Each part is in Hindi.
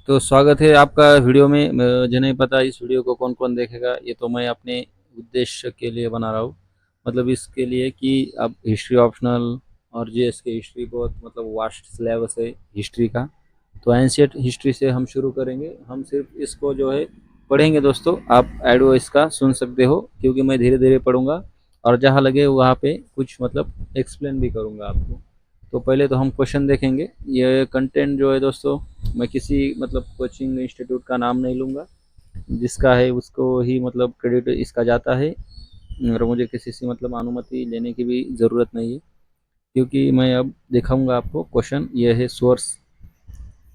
तो स्वागत है आपका वीडियो में। मुझे नहीं पता इस वीडियो को कौन कौन देखेगा। ये तो मैं अपने उद्देश्य के लिए बना रहा हूँ। मतलब इसके लिए कि अब हिस्ट्री ऑप्शनल और जीएस के हिस्ट्री बहुत मतलब वास्ट सिलेबस है हिस्ट्री का। तो एंशियंट हिस्ट्री से हम शुरू करेंगे। हम सिर्फ इसको जो है पढ़ेंगे दोस्तों। आप ऑडियो इसका सुन सकते हो क्योंकि मैं धीरे धीरे पढ़ूंगा और जहाँ लगे वहाँ पे कुछ मतलब एक्सप्लेन भी करूँगा आपको। तो पहले तो हम क्वेश्चन देखेंगे। ये कंटेंट जो है दोस्तों, मैं किसी मतलब कोचिंग इंस्टीट्यूट का नाम नहीं लूँगा। जिसका है उसको ही मतलब क्रेडिट इसका जाता है और मुझे किसी से मतलब अनुमति लेने की भी ज़रूरत नहीं है। क्योंकि मैं अब दिखाऊंगा आपको क्वेश्चन। ये है source.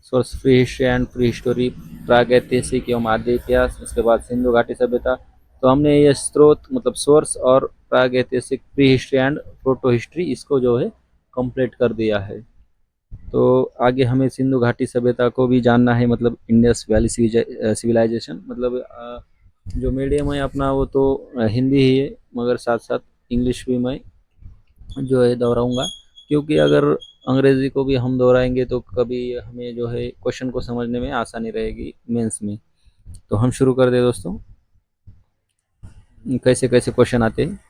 Source free history and pre history, प्रागैतिहासिक एवं आद्य इतिहास। उसके बाद सिंधु घाटी सभ्यता। तो हमने ये स्रोत मतलब सोर्स और प्रागैतिहासिक, pre history and proto history इसको जो है कंप्लीट कर दिया है। तो आगे हमें सिंधु घाटी सभ्यता को भी जानना है, मतलब इंडस वैली सिविलाइजेशन। मतलब जो मीडियम है अपना वो तो हिंदी ही है, मगर साथ साथ इंग्लिश भी मैं जो है दोहराऊंगा। क्योंकि अगर अंग्रेजी को भी हम दोहराएंगे तो कभी हमें जो है क्वेश्चन को समझने में आसानी रहेगी मेंस में। तो हम शुरू कर दे दोस्तों। कैसे कैसे क्वेश्चन आते हैं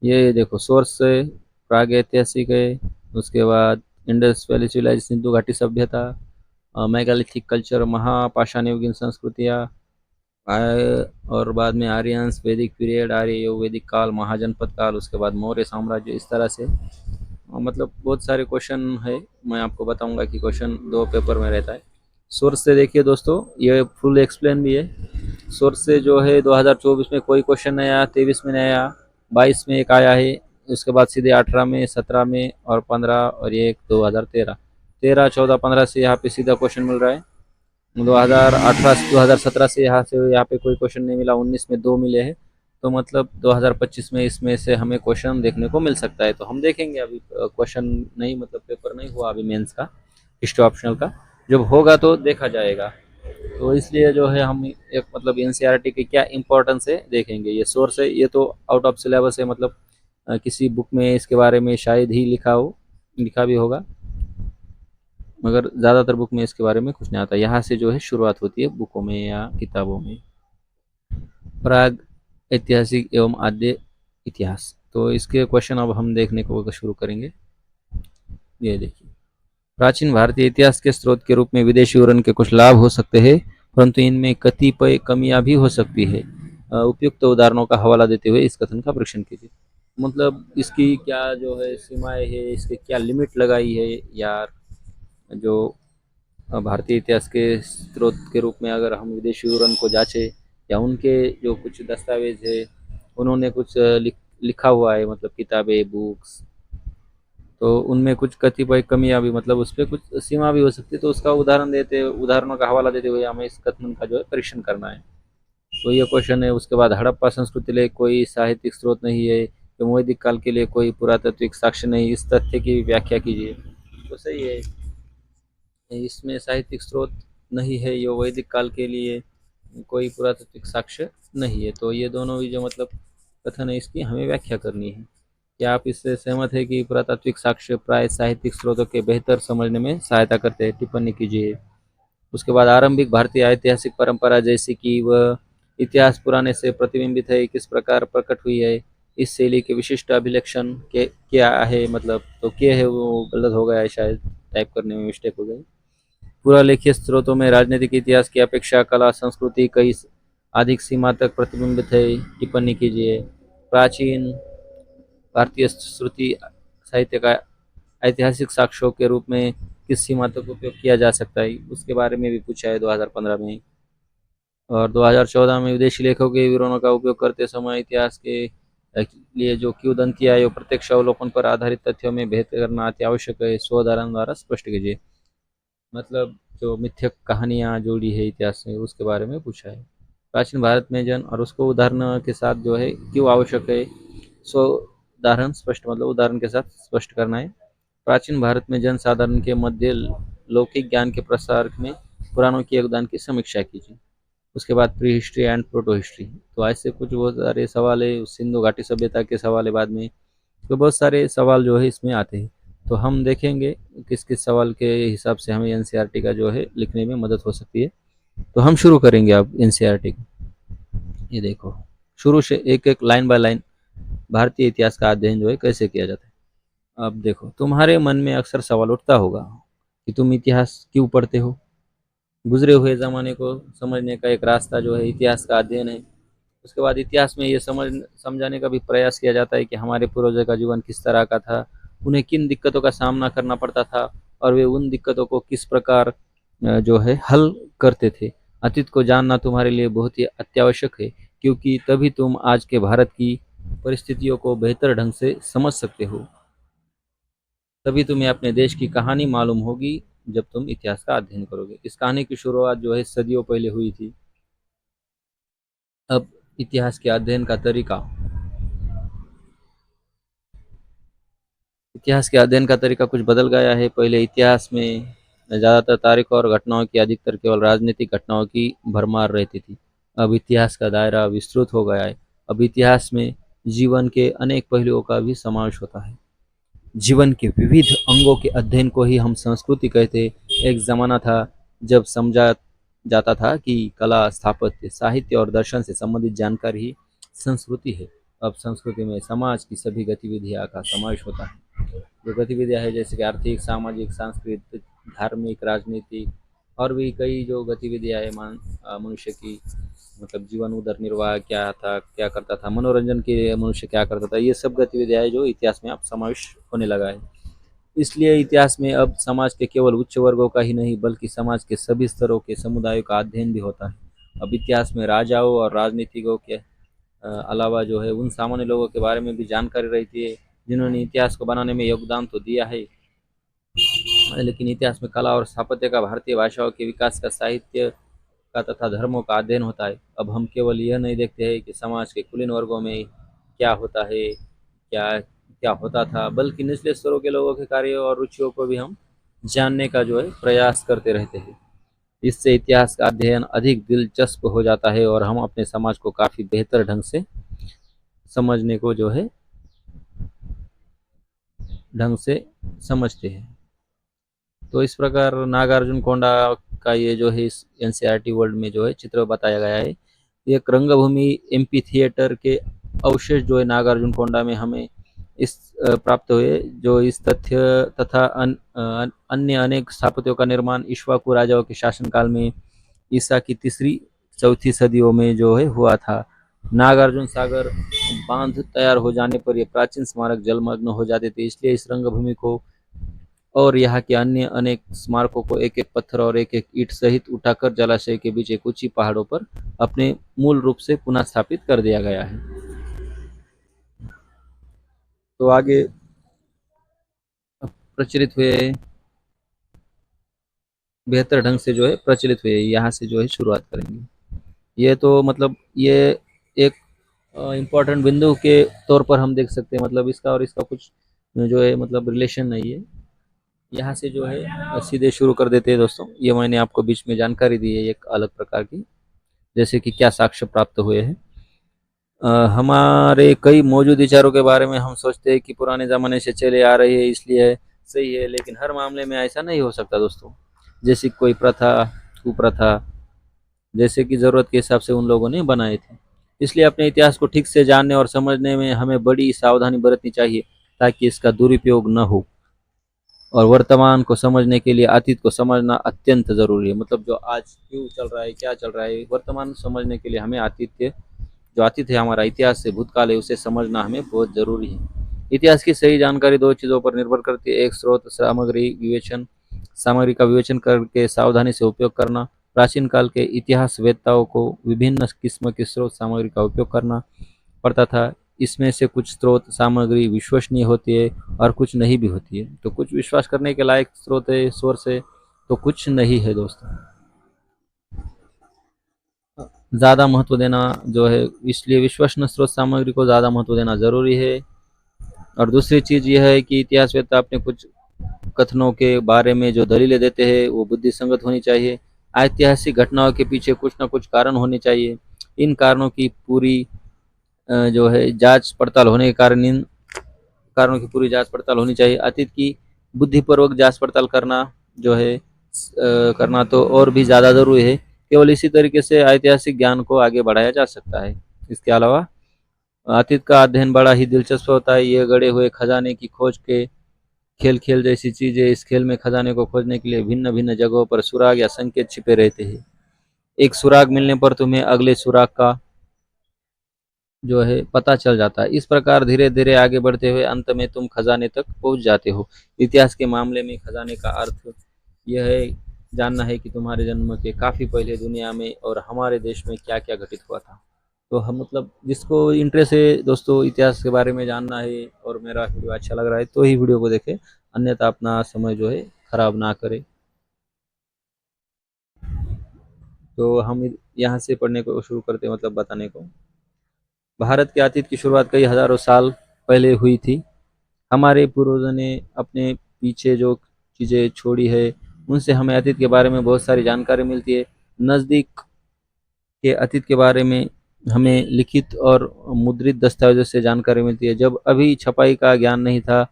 ये देखो। सोर्स है, प्राग ऐतिहासिक है। उसके बाद इंडस वैली सिविलाइजेशन, सिंधु घाटी सभ्यता, मेगालिथिक कल्चर, महापाषाणयुगीन संस्कृतियाँ, और बाद में आर्यंस, वैदिक पीरियड, आर्य वैदिक काल, महाजनपद काल, उसके बाद मौर्य साम्राज्य। इस तरह से मतलब बहुत सारे क्वेश्चन है। मैं आपको बताऊंगा कि क्वेश्चन दो पेपर में रहता है। सोर्स से देखिए दोस्तों, ये फुल एक्सप्लेन भी है। सोर्स से जो है 2024 में कोई क्वेश्चन नहीं आया, 23 में नहीं आया, 22 में एक आया है। उसके बाद सीधे 18 में, 17 में और 15 और ये एक 2013, 13, 14, 15 से यहाँ पे सीधा क्वेश्चन मिल रहा है। 2018 से 2017 से यहाँ पे कोई क्वेश्चन नहीं मिला। 19 में दो मिले हैं। तो मतलब 2025 में इसमें से हमें क्वेश्चन देखने को मिल सकता है। तो हम देखेंगे अभी क्वेश्चन नहीं मतलब पेपर नहीं हुआ अभी मेंस का, हिस्ट्री ऑप्शनल का। जब होगा तो देखा जाएगा। तो इसलिए जो है हम एक मतलब एनसीईआरटी की क्या इंपॉर्टेंस है देखेंगे। ये सोर्स है, ये तो आउट ऑफ सिलेबस है। मतलब किसी बुक में इसके बारे में शायद ही लिखा भी होगा, मगर ज़्यादातर बुक में इसके बारे में कुछ नहीं आता। यहाँ से जो है शुरुआत होती है बुकों में या किताबों में। प्राग ऐतिहासिक एवं आद्य इतिहास। तो इसके क्वेश्चन अब हम देखने को शुरू करेंगे। ये देखिए, प्राचीन भारतीय इतिहास के स्रोत के रूप में विदेशी उड़न के कुछ लाभ हो सकते हैं, परंतु इनमें कतिपय कमियां भी हो सकती है। उपयुक्त उदाहरणों का हवाला देते हुए इस कथन का परीक्षण कीजिए। मतलब इसकी क्या जो है सीमाएं है, इसके क्या लिमिट लगाई है यार। जो भारतीय इतिहास के स्रोत के रूप में अगर हम विदेशी विवरण को जांचे या उनके जो कुछ दस्तावेज है, उन्होंने कुछ लिखा हुआ है मतलब किताबें, बुक्स, तो उनमें कुछ कतिपय कमियां भी मतलब उस पर कुछ सीमा भी हो सकती है। तो उसका उदाहरणों का हवाला देते हुए हमें इस कथन का जो है परीक्षण करना है। तो ये क्वेश्चन है। उसके बाद हड़प्पा संस्कृति के लिए कोई साहित्यिक स्रोत नहीं है, तो वैदिक काल के लिए कोई पुरातात्विक साक्ष्य नहीं, इस तथ्य की व्याख्या कीजिए। तो सही है, इसमें साहित्यिक स्रोत नहीं है। ये वैदिक काल के लिए कोई पुरातात्विक साक्ष्य नहीं है। तो ये दोनों भी जो मतलब कथन है इसकी हमें व्याख्या करनी है। क्या आप इससे सहमत है कि पुरातात्विक साक्ष्य प्राय साहित्यिक स्रोतों के बेहतर समझने में सहायता करते हैं? टिप्पणी कीजिए। उसके बाद आरंभिक भारतीय ऐतिहासिक परंपरा जैसे कि वह इतिहास पुराने से प्रतिबिंबित है किस प्रकार प्रकट हुई है, इस शैली के विशिष्ट अभिलक्षण के क्या है। मतलब तो क्या है वो गलत हो गया है शायद, टाइप करने में मिस्टेक हो गई। पुरालेखीय स्रोतों में राजनीतिक इतिहास की अपेक्षा कला संस्कृति कई अधिक सीमा तक प्रतिबिंबित है। टिप्पणी कीजिए। प्राचीन भारतीय श्रुति साहित्य का ऐतिहासिक साक्ष्यों के रूप में किस सीमा तक उपयोग किया जा सकता है, उसके बारे में भी पूछा है 2015 में। और 2014 में विदेशी लेखकों के विवरणों का उपयोग करते समय इतिहास के लिए जो किंवदंती है, प्रत्यक्ष अवलोकन पर आधारित तथ्यों में भेद करना अति आवश्यक है, स्वोदाहरण द्वारा स्पष्ट कीजिए। मतलब जो मिथ्यक कहानियाँ जोड़ी है इतिहास में उसके बारे में पूछा है। प्राचीन भारत में जन और उसको उदाहरण के साथ जो है क्यों आवश्यक है, सो उदाहरण स्पष्ट मतलब उदाहरण के साथ स्पष्ट करना है। प्राचीन भारत में जन साधारण के मध्य लौकिक ज्ञान के प्रसार में पुराणों के योगदान की समीक्षा कीजिए। उसके बाद pre history and proto history. तो ऐसे कुछ बहुत सारे सवाल है। सिंधु घाटी सभ्यता के सवाल है बाद में। तो बहुत सारे सवाल जो है इसमें आते हैं। तो हम देखेंगे किस किस सवाल के हिसाब से हमें एनसीईआरटी का जो है लिखने में मदद हो सकती है। तो हम शुरू करेंगे अब एनसीईआरटी को। ये देखो, शुरू से एक एक लाइन बाय लाइन भारतीय इतिहास का अध्ययन जो है कैसे किया जाता है। अब देखो, तुम्हारे मन में अक्सर सवाल उठता होगा कि तुम इतिहास क्यों पढ़ते हो। गुजरे हुए ज़माने को समझने का एक रास्ता जो है इतिहास का अध्ययन है। उसके बाद इतिहास में ये समझाने का भी प्रयास किया जाता है कि हमारे पूर्वजों का जीवन किस तरह का था, उन्हें किन दिक्कतों का सामना करना पड़ता था और वे उन दिक्कतों को किस प्रकार जो है हल करते थे। अतीत को जानना तुम्हारे लिए बहुत ही अत्यावश्यक है, क्योंकि तभी तुम आज के भारत की परिस्थितियों को बेहतर ढंग से समझ सकते हो। तभी तुम्हें अपने देश की कहानी मालूम होगी जब तुम इतिहास का अध्ययन करोगे। इस कहानी की शुरुआत जो है सदियों पहले हुई थी। अब इतिहास के अध्ययन का तरीका। इतिहास के अध्ययन का तरीका कुछ बदल गया है। पहले इतिहास में ज़्यादातर तारीखों और घटनाओं की, अधिकतर केवल राजनीतिक घटनाओं की भरमार रहती थी। अब इतिहास का दायरा विस्तृत हो गया है। अब इतिहास में जीवन के अनेक पहलुओं का भी समावेश होता है। जीवन के विविध अंगों के अध्ययन को ही हम संस्कृति कहते। एक जमाना था जब समझा जाता था कि कला, स्थापत्य, साहित्य और दर्शन से संबंधित जानकारी ही संस्कृति है। अब संस्कृति में समाज की सभी गतिविधियां का समावेश होता है। जो गतिविधियां है जैसे कि आर्थिक, सामाजिक, सांस्कृतिक, धार्मिक, राजनीतिक और भी कई जो गतिविधियां है मनुष्य की, मतलब जीवन उधर निर्वाह क्या था, क्या करता था, मनोरंजन के लिए मनुष्य क्या करता था, ये सब गतिविधियां जो इतिहास में अब समावेश होने लगा है। इसलिए इतिहास में अब समाज के केवल उच्च वर्गों का ही नहीं बल्कि समाज के सभी स्तरों के समुदायों का अध्ययन भी होता है। अब इतिहास में राजाओं और राजनीतिकों के अलावा जो है उन सामान्य लोगों के बारे में भी जानकारी रहती है जिन्होंने इतिहास को बनाने में योगदान तो दिया है। लेकिन इतिहास में कला और स्थापत्य का, भारतीय भाषाओं के विकास का, साहित्य का तथा धर्मों का अध्ययन होता है। अब हम केवल यह नहीं देखते हैं कि समाज के कुलीन वर्गों में क्या होता है, क्या क्या होता था, बल्कि निचले स्तरों के लोगों के कार्यों और रुचियों को भी हम जानने का जो है प्रयास करते रहते हैं। इससे इतिहास का अध्ययन अधिक दिलचस्प हो जाता है और हम अपने समाज को काफ़ी बेहतर ढंग से समझने को जो है ढंग से समझते हैं। तो इस प्रकार नागार्जुन कोंडा का ये जो है इस एनसीईआरटी वर्ल्ड में जो है चित्र बताया गया है। एक रंगभूमि एमपी थिएटर के अवशेष जो है नागार्जुन कोंडा में हमें इस प्राप्त हुए, जो इस तथ्य तथा अन्य अनेक स्थापत्यों का निर्माण इक्ष्वाकु राजाओं के शासनकाल में ईसा की तीसरी चौथी सदियों में जो है हुआ था। नागार्जुन सागर बांध तैयार हो जाने पर ये प्राचीन स्मारक जलमग्न हो जाते थे, इसलिए इस रंगभूमि को और यहाँ के अन्य अनेक स्मारकों को एक एक पत्थर और एक एक ईंट सहित उठाकर जलाशय के बीच एक ऊंची पहाड़ों पर अपने मूल रूप से पुनः स्थापित कर दिया गया है। तो आगे प्रचलित हुए, बेहतर ढंग से जो है प्रचलित हुए, यहाँ से जो है शुरुआत करेंगे। ये तो मतलब ये एक इम्पोर्टेंट बिंदु के तौर पर हम देख सकते हैं, मतलब इसका और इसका कुछ जो है मतलब रिलेशन नहीं है। यहाँ से जो है सीधे शुरू कर देते हैं दोस्तों। ये मैंने आपको बीच में जानकारी दी है एक अलग प्रकार की, जैसे कि क्या साक्ष्य प्राप्त हुए हैं। हमारे कई मौजूद विचारों के बारे में हम सोचते हैं कि पुराने ज़माने से चले आ रही है इसलिए सही है, लेकिन हर मामले में ऐसा नहीं हो सकता दोस्तों। जैसे कोई प्रथा, कुप्रथा, जैसे कि ज़रूरत के हिसाब से उन लोगों ने बनाए थे। इसलिए अपने इतिहास को ठीक से जानने और समझने में हमें बड़ी सावधानी बरतनी चाहिए ताकि इसका दुरुपयोग न हो। और वर्तमान को समझने के लिए अतीत को समझना अत्यंत ज़रूरी है। मतलब जो आज क्यों चल रहा है, क्या चल रहा है, वर्तमान समझने के लिए हमें अतीत, जो अतीत है हमारा इतिहास से भूतकाल है, उसे समझना हमें बहुत ज़रूरी है। इतिहास की सही जानकारी दो चीज़ों पर निर्भर करती है। एक, स्रोत सामग्री का विवेचन करके सावधानी से उपयोग करना। प्राचीन काल के इतिहासवेत्ताओं को विभिन्न किस्म की स्रोत सामग्री का उपयोग करना पड़ता था। इसमें से कुछ स्रोत सामग्री विश्वसनीय होती है और कुछ नहीं भी होती है। तो कुछ विश्वास करने के लायक स्रोत है, सोर्स है, तो कुछ नहीं है दोस्तों। ज़्यादा महत्व देना जो है, इसलिए विश्वसनीय स्रोत सामग्री को ज़्यादा महत्व देना ज़रूरी है। और दूसरी चीज़ यह है कि इतिहासवेत्ता अपने कुछ कथनों के बारे में जो दलीलें देते हैं वो बुद्धि संगत होनी चाहिए। ऐतिहासिक घटनाओं के पीछे कुछ ना कुछ कारण होने चाहिए। इन कारणों की पूरी जो है जांच पड़ताल होने के कारण इन कारणों की पूरी जांच पड़ताल होनी चाहिए। अतीत की बुद्धिपूर्वक जांच पड़ताल करना जो है करना तो और भी ज़्यादा ज़रूरी है। केवल इसी तरीके से ऐतिहासिक ज्ञान को आगे बढ़ाया जा सकता है। इसके अलावा अतीत का अध्ययन बड़ा ही दिलचस्प होता है। ये गड़े हुए खजाने की खोज के खेल खेल जैसी चीज़ें, इस खेल में खजाने को खोजने के लिए भिन्न भिन्न जगहों पर सुराग या संकेत छिपे रहते हैं। एक सुराग मिलने पर तुम्हें अगले सुराग का जो है पता चल जाता है। इस प्रकार धीरे धीरे आगे बढ़ते हुए अंत में तुम खजाने तक पहुंच जाते हो। इतिहास के मामले में खजाने का अर्थ यह है जानना है कि तुम्हारे जन्म के काफ़ी पहले दुनिया में और हमारे देश में क्या क्या घटित हुआ था। तो हम मतलब जिसको इंटरेस्ट है दोस्तों इतिहास के बारे में जानना है और मेरा वीडियो अच्छा लग रहा है तो ही वीडियो को देखें, अन्यथा अपना समय जो है खराब ना करें। तो हम यहाँ से पढ़ने को शुरू करते हैं, मतलब बताने को। भारत के अतीत की शुरुआत कई हजारों साल पहले हुई थी। हमारे पूर्वजों ने अपने पीछे जो चीज़ें छोड़ी है उनसे हमें अतीत के बारे में बहुत सारी जानकारी मिलती है। नज़दीक के अतीत के बारे में हमें लिखित और मुद्रित दस्तावेजों से जानकारी मिलती है। जब अभी छपाई का ज्ञान नहीं था,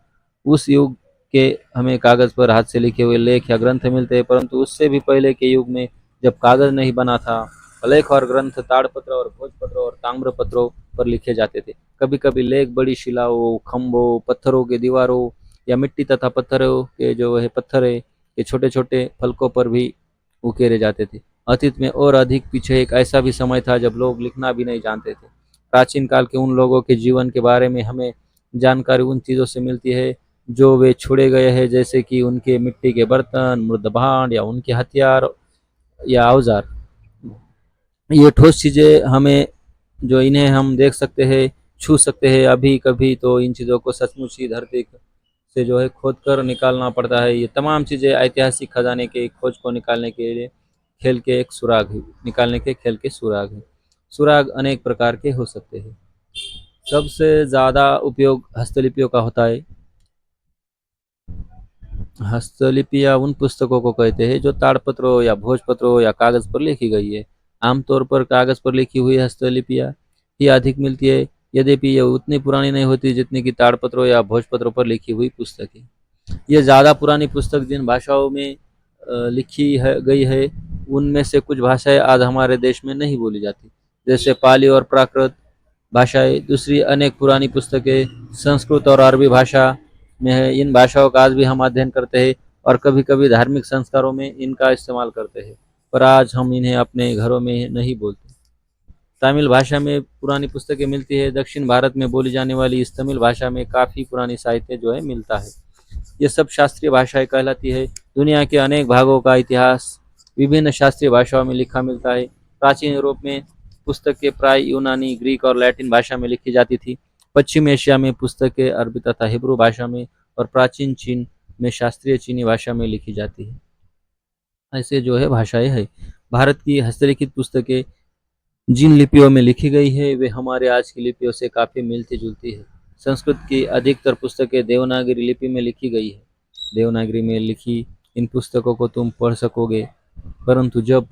उस युग के हमें कागज़ पर हाथ से लिखे हुए लेख या ग्रंथ मिलते हैं, परंतु उससे भी पहले के युग में जब कागज़ नहीं बना था, लेख और ग्रंथ ताड़पत्र और भोजपत्र और ताम्रपत्रों पर लिखे जाते थे। कभी कभी लेख बड़ी शिलाओं, खंभों, पत्थरों के दीवारों या मिट्टी तथा पत्थरों के जो है पत्थर है के छोटे छोटे फलकों पर भी उकेरे जाते थे। अतीत में और अधिक पीछे एक ऐसा भी समय था जब लोग लिखना भी नहीं जानते थे। प्राचीन काल के उन लोगों के जीवन के बारे में हमें जानकारी उन चीज़ों से मिलती है जो वे छोड़े गए हैं, जैसे कि उनके मिट्टी के बर्तन, मृद भांड या उनके हथियार या औजार। ये ठोस चीज़ें हमें जो इन्हें हम देख सकते हैं, छू सकते हैं। अभी कभी तो इन चीज़ों को सचमुच ही धरती से जो है खोद कर निकालना पड़ता है। ये तमाम चीज़ें ऐतिहासिक खजाने के खोज को निकालने के लिए खेल के एक सुराग है, निकालने के खेल के सुराग है। सुराग अनेक प्रकार के हो सकते हैं। सबसे ज़्यादा उपयोग हस्तलिपियों का होता है। हस्तलिपियाँ उन पुस्तकों को कहते हैं जो ताड़पत्रों या भोजपत्रों या कागज़ पर लिखी गई है। आमतौर पर कागज़ पर लिखी हुई हस्तलिपियाँ ही अधिक मिलती है, यद्यपि ये उतनी पुरानी नहीं होती जितनी कि ताड़पत्रों या भोजपत्रों पर लिखी हुई पुस्तकें। ये ज़्यादा पुरानी पुस्तक जिन भाषाओं में लिखी है गई है, उनमें से कुछ भाषाएं आज हमारे देश में नहीं बोली जाती, जैसे पाली और प्राकृत भाषाएं। दूसरी अनेक पुरानी पुस्तकें संस्कृत और अरबी भाषा में है। इन भाषाओं का आज भी हम अध्ययन करते हैं और कभी कभी धार्मिक संस्कारों में इनका इस्तेमाल करते हैं, पर आज हम इन्हें अपने घरों में नहीं बोलते। तमिल भाषा में पुरानी पुस्तकें मिलती है। दक्षिण भारत में बोली जाने वाली इस तमिल भाषा में काफ़ी पुरानी साहित्य जो है मिलता है। ये सब शास्त्रीय भाषाएं कहलाती है। दुनिया के अनेक भागों का इतिहास विभिन्न शास्त्रीय भाषाओं में लिखा मिलता है। प्राचीन यूरोप में पुस्तकें प्राय यूनानी, ग्रीक और लैटिन भाषा में लिखी जाती थी। पश्चिम एशिया में पुस्तकें अरबी तथा हिब्रू भाषा में और प्राचीन चीन में शास्त्रीय चीनी भाषा में लिखी जाती है। ऐसे जो है भाषाएं है। भारत की हस्तलिखित पुस्तकें जिन लिपियों में लिखी गई है वे हमारे आज की लिपियों से काफ़ी मिलती जुलती है। संस्कृत की अधिकतर पुस्तकें देवनागरी लिपि में लिखी गई है। देवनागरी में लिखी इन पुस्तकों को तुम पढ़ सकोगे, परंतु जब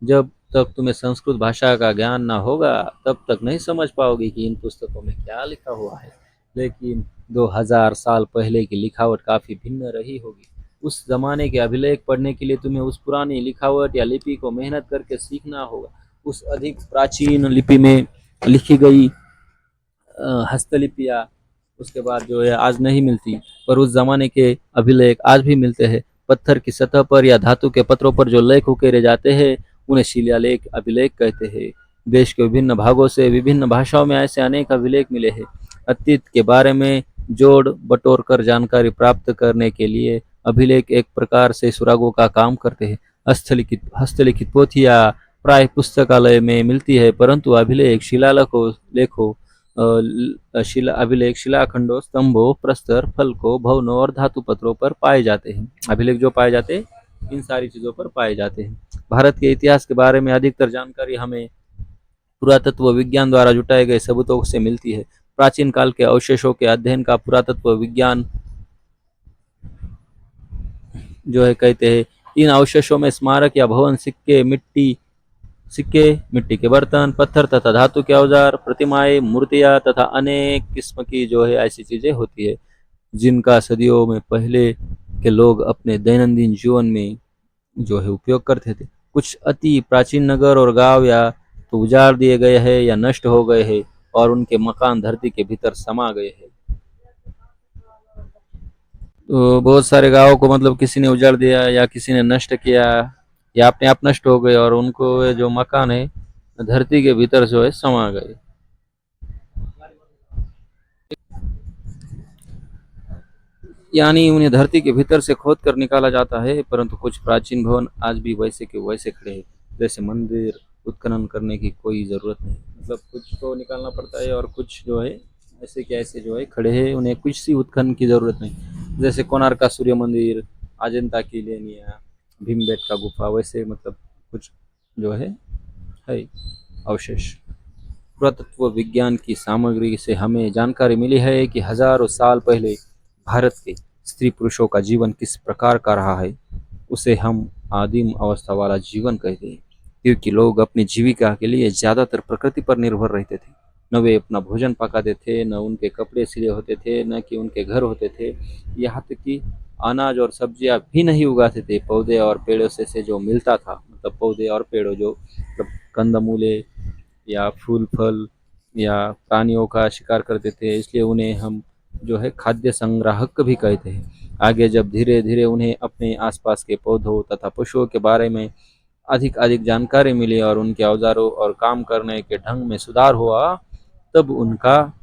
जब तक तुम्हें संस्कृत भाषा का ज्ञान ना होगा तब तक नहीं समझ पाओगे कि इन पुस्तकों में क्या लिखा हुआ है। लेकिन 2000 साल पहले की लिखावट काफ़ी भिन्न रही होगी। उस जमाने के अभिलेख पढ़ने के लिए तुम्हें उस पुरानी लिखावट या लिपि को मेहनत करके सीखना होगा। उस अधिक प्राचीन लिपि में लिखी गई हस्तलिपियाँ उसके बाद जो है आज नहीं मिलती, पर उस जमाने के अभिलेख आज भी मिलते हैं। पत्थर की सतह पर या धातु के पत्रों पर जो लेख उकेरे जाते हैं उन्हें शिलालेख, अभिलेख कहते हैं। देश के विभिन्न भागों से विभिन्न भाषाओं में ऐसे अनेक अभिलेख मिले हैं। अतीत के बारे में जोड़ बटोर कर जानकारी प्राप्त करने के लिए अभिलेख एक प्रकार से सुरागों का काम करते हैं। हस्तलिखित पोथियाँ प्राय पुस्तकालय में मिलती है, परंतु अभिलेख शिलालेखों लेखों शिला अभिलेख शिलाखंडों, स्तंभों, प्रस्तर फलकों, भवनों और धातु पत्रों पर पाए जाते हैं। अभिलेख जो पाए जाते हैं इन सारी चीज़ों पर पाए जाते हैं। भारत के इतिहास के बारे में अधिकतर जानकारी हमें पुरातत्व विज्ञान द्वारा जुटाए गए सबूतों से मिलती है। प्राचीन काल के अवशेषों के अध्ययन का पुरातत्व विज्ञान जो है कहते हैं। इन अवशेषों में स्मारक या भवन, सिक्के, मिट्टी सिक्के, मिट्टी के बर्तन, पत्थर तथा धातु के औजार, प्रतिमाएं, मूर्तियां तथा अनेक किस्म की जो है ऐसी चीजें होती है जिनका सदियों में पहले के लोग अपने दैनंदिन जीवन में जो है उपयोग करते थे। कुछ अति प्राचीन नगर और गांव या तो उजाड़ दिए गए हैं या नष्ट हो गए हैं और उनके मकान धरती के भीतर समा गए हैं। तो बहुत सारे गांवों को मतलब किसी ने उजाड़ दिया या किसी ने नष्ट किया या अपने आप नष्ट हो गए और उनको ये जो मकान है धरती के भीतर जो है समा गए। यानी उन्हें धरती के भीतर से खोद कर निकाला जाता है, परंतु कुछ प्राचीन भवन आज भी वैसे के वैसे खड़े हैं। जैसे मंदिर उत्खनन करने की कोई ज़रूरत नहीं, मतलब कुछ तो निकालना पड़ता है और कुछ जो है ऐसे के ऐसे जो है खड़े हैं, उन्हें कुछ सी उत्खनन की ज़रूरत नहीं। जैसे कोणार्क का सूर्य मंदिर, अजंता की लेनिया, भीमबेटका गुफा, वैसे मतलब कुछ जो है अवशेष। पुरातत्व विज्ञान की सामग्री से हमें जानकारी मिली है कि हजारों साल पहले भारत के स्त्री पुरुषों का जीवन किस प्रकार का रहा है। उसे हम आदिम अवस्था वाला जीवन कहते हैं, क्योंकि लोग अपनी जीविका के लिए ज्यादातर प्रकृति पर निर्भर रहते थे। न वे अपना भोजन पकाते थे, न उनके कपड़े सिले होते थे, न कि उनके घर होते थे। यहाँ तक कि अनाज और सब्जियां भी नहीं उगाते थे। पौधे और पेड़ों से जो मिलता था, मतलब पौधे और पेड़ों जो मतलब कंदमूले या फूल फल या प्राणियों का शिकार करते थे, इसलिए उन्हें हम जो है खाद्य संग्राहक भी कहते हैं। आगे जब धीरे धीरे उन्हें अपने आसपास के पौधों तथा पशुओं के बारे में अधिक अधिक जानकारी मिली और उनके औजारों और काम करने के ढंग में सुधार हुआ, तब उनका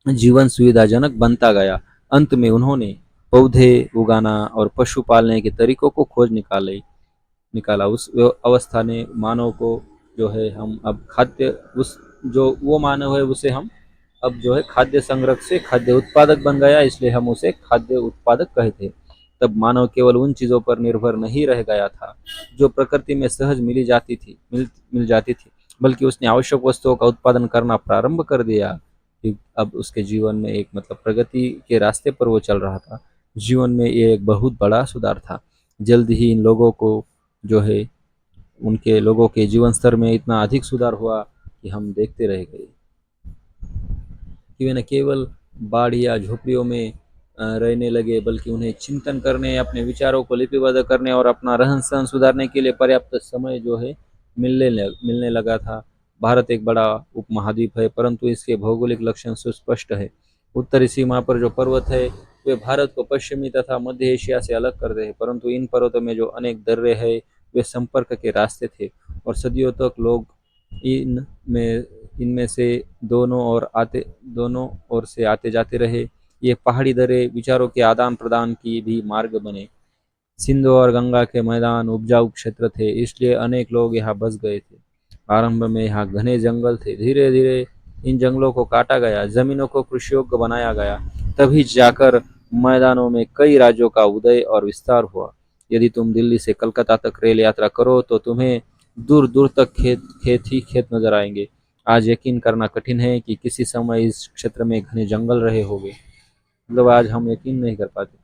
जीवन सुविधाजनक बनता गया। अंत में उन्होंने पौधे उगाना और पशु पालने के तरीकों को खोज निकाला। उस अवस्था ने मानव को जो है हम अब खाद्य उस जो वो मानव है उसे हम अब जो है खाद्य संग्रह से खाद्य उत्पादक बन गया, इसलिए हम उसे खाद्य उत्पादक कहते। तब मानव केवल उन चीज़ों पर निर्भर नहीं रह गया था जो प्रकृति में सहज मिल जाती थी, बल्कि उसने आवश्यक वस्तुओं का उत्पादन करना प्रारंभ कर दिया। कि अब उसके जीवन में एक मतलब प्रगति के रास्ते पर वो चल रहा था। जीवन में ये एक बहुत बड़ा सुधार था। जल्द ही इन लोगों को जो है उनके लोगों के जीवन स्तर में इतना अधिक सुधार हुआ कि हम देखते रह गए कि वे न केवल बाढ़ या झोपड़ियों में रहने लगे, बल्कि उन्हें चिंतन करने, अपने विचारों को लिपिबद्ध करने और अपना रहन सहन सुधारने के लिए पर्याप्त समय जो है मिलने लगा था। भारत एक बड़ा उपमहाद्वीप है, परंतु इसके भौगोलिक लक्षण सुस्पष्ट है। उत्तरी सीमा पर जो पर्वत है वे भारत को पश्चिमी तथा मध्य एशिया से अलग करते हैं, परंतु इन पर्वतों में जो अनेक दर्रे हैं वे संपर्क के रास्ते थे और सदियों तक लोग इनमें इनमें से दोनों ओर से आते जाते रहे। ये पहाड़ी दर्रे विचारों के आदान प्रदान की भी मार्ग बने। सिंधु और गंगा के मैदान उपजाऊ क्षेत्र थे, इसलिए अनेक लोग यहाँ बस गए थे। आरंभ में यहाँ घने जंगल थे, धीरे धीरे इन जंगलों को काटा गया, जमीनों को कृषि योग्य बनाया गया, तभी जाकर मैदानों में कई राज्यों का उदय और विस्तार हुआ। यदि तुम दिल्ली से कलकत्ता तक रेल यात्रा करो तो तुम्हें दूर दूर तक खेत खेत ही खेत नजर आएंगे। आज यकीन करना कठिन है कि किसी समय इस क्षेत्र में घने जंगल रहे होंगे, मतलब आज हम यकीन नहीं कर पाते।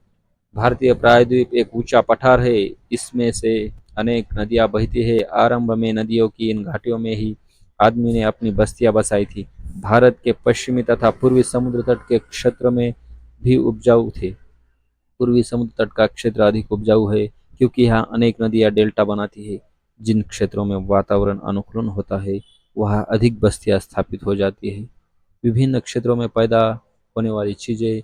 भारतीय प्रायद्वीप एक ऊंचा पठार है, इसमें से अनेक नदियां बहती है। आरंभ में नदियों की इन घाटियों में ही आदमी ने अपनी बस्तियां बसाई थी। भारत के पश्चिमी तथा पूर्वी समुद्र तट के क्षेत्र में भी उपजाऊ थे। पूर्वी समुद्र तट का क्षेत्र अधिक उपजाऊ है क्योंकि यहाँ अनेक नदियां डेल्टा बनाती है। जिन क्षेत्रों में वातावरण अनुकूलन होता है वहाँ अधिक बस्तियां स्थापित हो जाती है। विभिन्न क्षेत्रों में पैदा होने वाली चीजें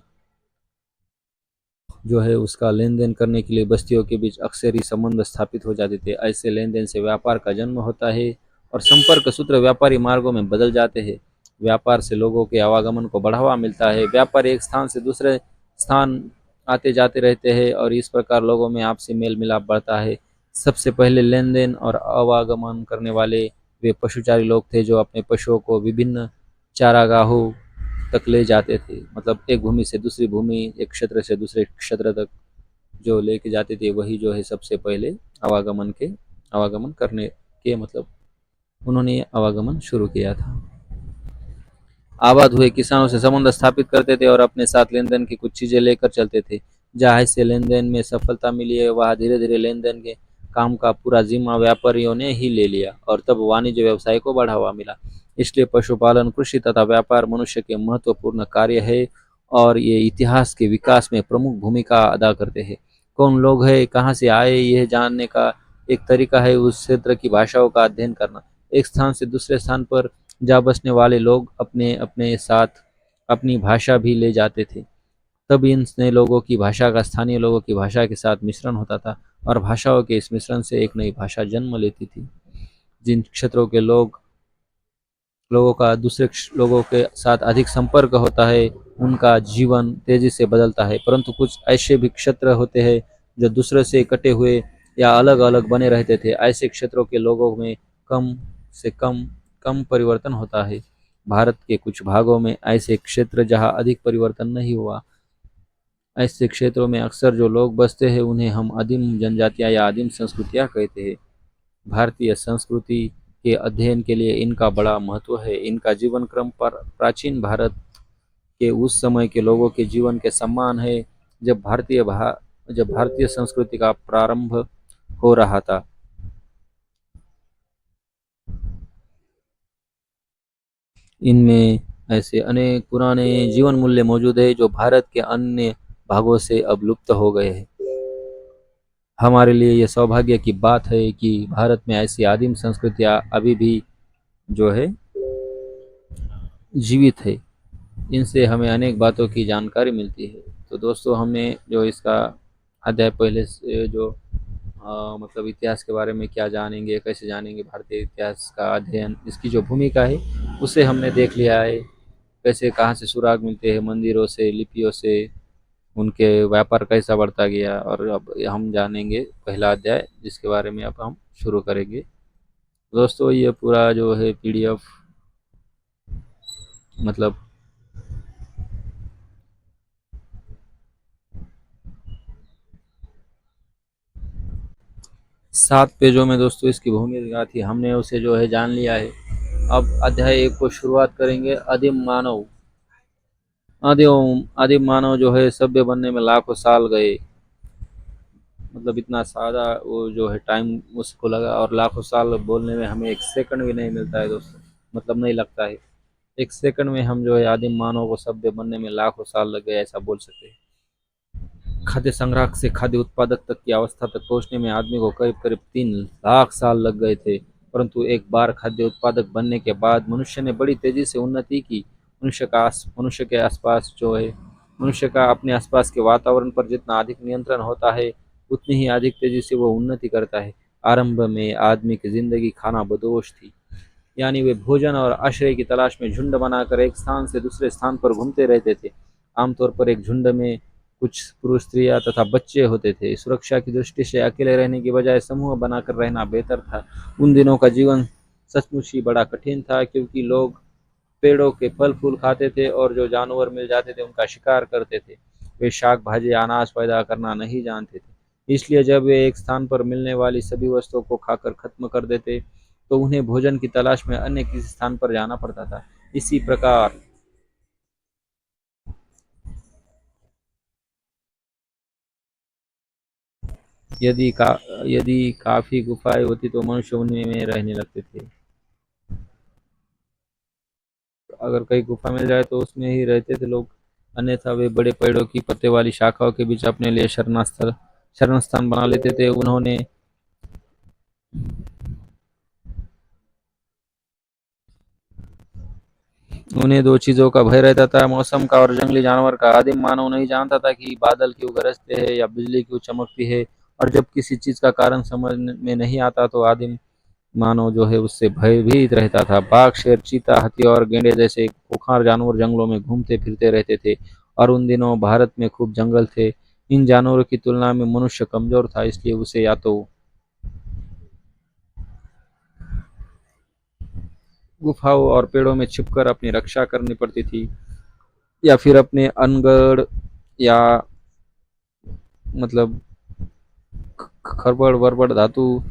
जो है उसका लेन देन करने के लिए बस्तियों के बीच अक्सर ही संबंध स्थापित हो जाते थे। ऐसे लेन देन से व्यापार का जन्म होता है और संपर्क सूत्र व्यापारी मार्गों में बदल जाते हैं। व्यापार से लोगों के आवागमन को बढ़ावा मिलता है। व्यापारी एक स्थान से दूसरे स्थान आते जाते रहते हैं और इस प्रकार लोगों में आपसी मेल मिलाप बढ़ता है। सबसे पहले लेन देन और आवागमन करने वाले वे पशुचारी लोग थे जो अपने पशुओं को विभिन्न चारागाहों तक ले जाते थे, मतलब एक भूमि से दूसरी भूमि, एक क्षेत्र से दूसरे क्षेत्र तक जो लेके जाते थे वही जो है सबसे पहले आवागमन करने के मतलब उन्होंने आवागमन शुरू किया था। आबाद हुए किसानों से संबंध स्थापित करते थे और अपने साथ लेन देन की कुछ चीजें लेकर चलते थे। जहाँ से लेन देन में सफलता मिली है वहाँ धीरे धीरे लेन देन के काम का पूरा जिम्मा व्यापारियों ने ही ले लिया और तब वाणिज्य व्यवसाय को बढ़ावा मिला। इसलिए पशुपालन, कृषि तथा व्यापार मनुष्य के महत्वपूर्ण कार्य है और ये इतिहास के विकास में प्रमुख भूमिका अदा करते हैं। कौन लोग हैं, कहाँ से आए, यह जानने का एक तरीका है उस क्षेत्र की भाषाओं का अध्ययन करना। एक स्थान से दूसरे स्थान पर जा बसने वाले लोग अपने अपने साथ अपनी भाषा भी ले जाते थे। तब इन नए लोगों की भाषा का स्थानीय लोगों की भाषा के साथ मिश्रण होता था और भाषाओं के इस मिश्रण से एक नई भाषा जन्म लेती थी। जिन क्षेत्रों के लोगों का दूसरे लोगों के साथ अधिक संपर्क होता है, उनका जीवन तेजी से बदलता है। परंतु कुछ ऐसे भी क्षेत्र होते हैं जो दूसरे से कटे हुए या अलग अलग बने रहते थे। ऐसे क्षेत्रों के लोगों में कम से कम परिवर्तन होता है। भारत के कुछ भागों में ऐसे क्षेत्र जहां अधिक परिवर्तन नहीं हुआ। ऐसे क्षेत्रों में अक्सर जो लोग बसते हैं उन्हें हम आदिम जनजातियां या आदिम संस्कृतियां कहते हैं। भारतीय संस्कृति के अध्ययन के लिए इनका बड़ा महत्व है। इनका जीवन क्रम पर प्राचीन भारत के उस समय के लोगों के जीवन के समान है जब भारतीय संस्कृति का प्रारंभ हो रहा था। इनमें ऐसे अनेक पुराने जीवन मूल्य मौजूद है जो भारत के अन्य भागों से अब लुप्त हो गए हैं। हमारे लिए यह सौभाग्य की बात है कि भारत में ऐसी आदिम संस्कृतियां अभी भी जो है जीवित है। इनसे हमें अनेक बातों की जानकारी मिलती है। तो दोस्तों, हमने जो इसका अध्याय पहले से जो मतलब इतिहास के बारे में क्या जानेंगे, कैसे जानेंगे भारतीय इतिहास का अध्ययन, इसकी जो भूमिका है उसे हमने देख लिया है। कैसे कहाँ से सुराग मिलते हैं, मंदिरों से, लिपियों से, उनके व्यापार कैसा बढ़ता गया। और अब हम जानेंगे पहला अध्याय जिसके बारे में अब हम शुरू करेंगे। दोस्तों, ये पूरा जो है पीडीएफ मतलब 7 पेजों में दोस्तों इसकी भूमिका थी। हमने उसे जो है जान लिया है। अब अध्याय 1 को शुरुआत करेंगे। आदिम मानव। आदिम मानव जो है सभ्य बनने में लाखों साल गए। मतलब इतना सादा वो जो है टाइम उसको लगा, और लाखों साल बोलने में हमें एक सेकंड भी नहीं मिलता है दोस्तों, मतलब नहीं लगता है। एक सेकंड में हम जो है आदिम मानव को सभ्य बनने में लाखों साल लग गए, ऐसा बोल सकते हैं। खाद्य संग्रह से खाद्य उत्पादक तक की अवस्था तक पहुंचने में आदमी को करीब करीब 3 लाख साल लग गए थे। परंतु एक बार खाद्य उत्पादक बनने के बाद मनुष्य ने बड़ी तेजी से उन्नति की। मनुष्य के आसपास जो है मनुष्य का अपने आसपास के वातावरण पर जितना अधिक नियंत्रण होता है, उतनी ही अधिक तेजी से वो उन्नति करता है। आरंभ में आदमी की जिंदगी खाना बदोश थी, यानी वे भोजन और आश्रय की तलाश में झुंड बनाकर एक स्थान से दूसरे स्थान पर घूमते रहते थे। आमतौर पर एक झुंड में कुछ पुरुष, स्त्रियां तथा बच्चे होते थे। सुरक्षा की दृष्टि से अकेले रहने की बजाय समूह बनाकर रहना बेहतर था। उन दिनों का जीवन सचमुच ही बड़ा कठिन था, क्योंकि लोग पेड़ों के फल फूल खाते थे और जो जानवर मिल जाते थे उनका शिकार करते थे। वे शाक भाजी अनाज पैदा करना नहीं जानते थे। इसलिए जब वे एक स्थान पर मिलने वाली सभी वस्तुओं को खाकर खत्म कर देते तो उन्हें भोजन की तलाश में अन्य किसी स्थान पर जाना पड़ता था। इसी प्रकार यदि यदि काफी गुफाएं होती तो मनुष्य उनमें में रहने लगते थे। अगर कहीं गुफा मिल जाए तो उसमें ही रहते थे लोग। अन्यथा वे बड़े पेड़ों की पत्ते वाली शाखाओं के बीच अपने लिए शरण स्थान बना लेते थे। उन्हें दो चीजों का भय रहता था, मौसम का और जंगली जानवर का। आदिम मानव नहीं जानता था कि बादल क्यों गरजते हैं या बिजली क्यों चमकती है, और जब किसी चीज का कारण समझ में नहीं आता तो आदिम मानव जो है उससे भयभीत रहता था। बाघ, शेर, चीता, हाथी और गैंडे जैसे खूंखार जानवर जंगलों में घूमते फिरते रहते थे, और उन दिनों भारत में खूब जंगल थे। इन जानवरों की तुलना में मनुष्य कमजोर था, इसलिए उसे या तो गुफाओं और पेड़ों में छिपकर अपनी रक्षा करनी पड़ती थी, या फिर अपने अनगढ़ या मतलब खरबड़ वर्बड़ धातु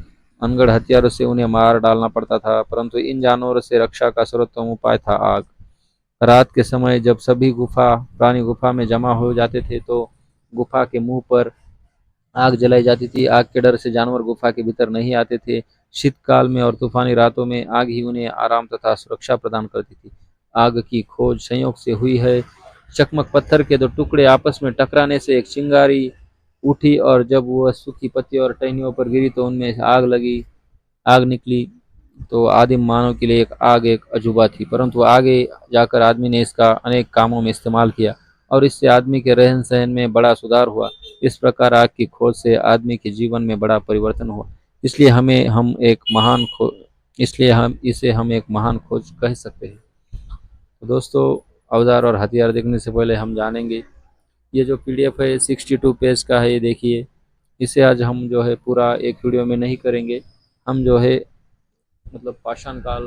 अनगढ़ हथियारों से उन्हें मार डालना पड़ता था। परंतु इन जानवरों से रक्षा का सर्वोत्तम उपाय था आग। रात के समय जब सभी गुफा प्राणी गुफा में जमा हो जाते थे तो गुफा के मुंह पर आग जलाई जाती थी। आग के डर से जानवर गुफा के भीतर नहीं आते थे। शीतकाल में और तूफानी रातों में आग ही उन्हें आराम तथा सुरक्षा प्रदान करती थी। आग की खोज संयोग से हुई है। चकमक पत्थर के दो टुकड़े आपस में टकराने से एक चिंगारी उठी और जब वह सूखी पत्तियों और टहनियों पर गिरी तो उनमें से आग निकली। तो आदिम मानव के लिए आग एक अजूबा थी, परंतु आगे जाकर आदमी ने इसका अनेक कामों में इस्तेमाल किया और इससे आदमी के रहन सहन में बड़ा सुधार हुआ। इस प्रकार आग की खोज से आदमी के जीवन में बड़ा परिवर्तन हुआ। इसलिए हमें हम एक महान खो इसलिए हम एक महान खोज कह सकते हैं। तो दोस्तों, औजार और हथियार देखने से पहले हम जानेंगे, ये जो पीडीएफ है 62 पेज का है, ये देखिए। इसे आज हम जो है पूरा एक वीडियो में नहीं करेंगे। हम जो है मतलब पाषाण काल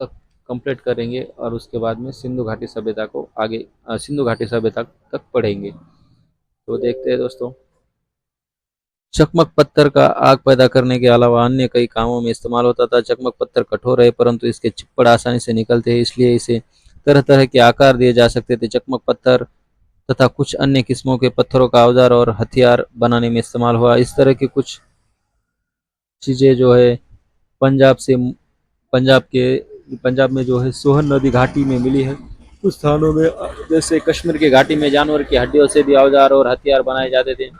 तक कंप्लीट करेंगे और उसके बाद में सिंधु घाटी सभ्यता को आगे सिंधु घाटी सभ्यता तक पढ़ेंगे। तो देखते हैं दोस्तों। चकमक पत्थर का आग पैदा करने के अलावा अन्य कई कामों में इस्तेमाल होता था। चकमक पत्थर कठोर है परंतु इसके चिप्पड़ आसानी से निकलते हैं, इसलिए इसे तरह तरह के आकार दिए जा सकते थे। चकमक पत्थर तथा कुछ अन्य किस्मों के पत्थरों का औजार और हथियार बनाने में इस्तेमाल हुआ। इस तरह की कुछ चीज़ें जो है पंजाब से पंजाब के पंजाब में जो है सोहन नदी घाटी में मिली है। कुछ स्थानों में जैसे कश्मीर की घाटी में जानवर की हड्डियों से भी औजार और हथियार बनाए जाते थे।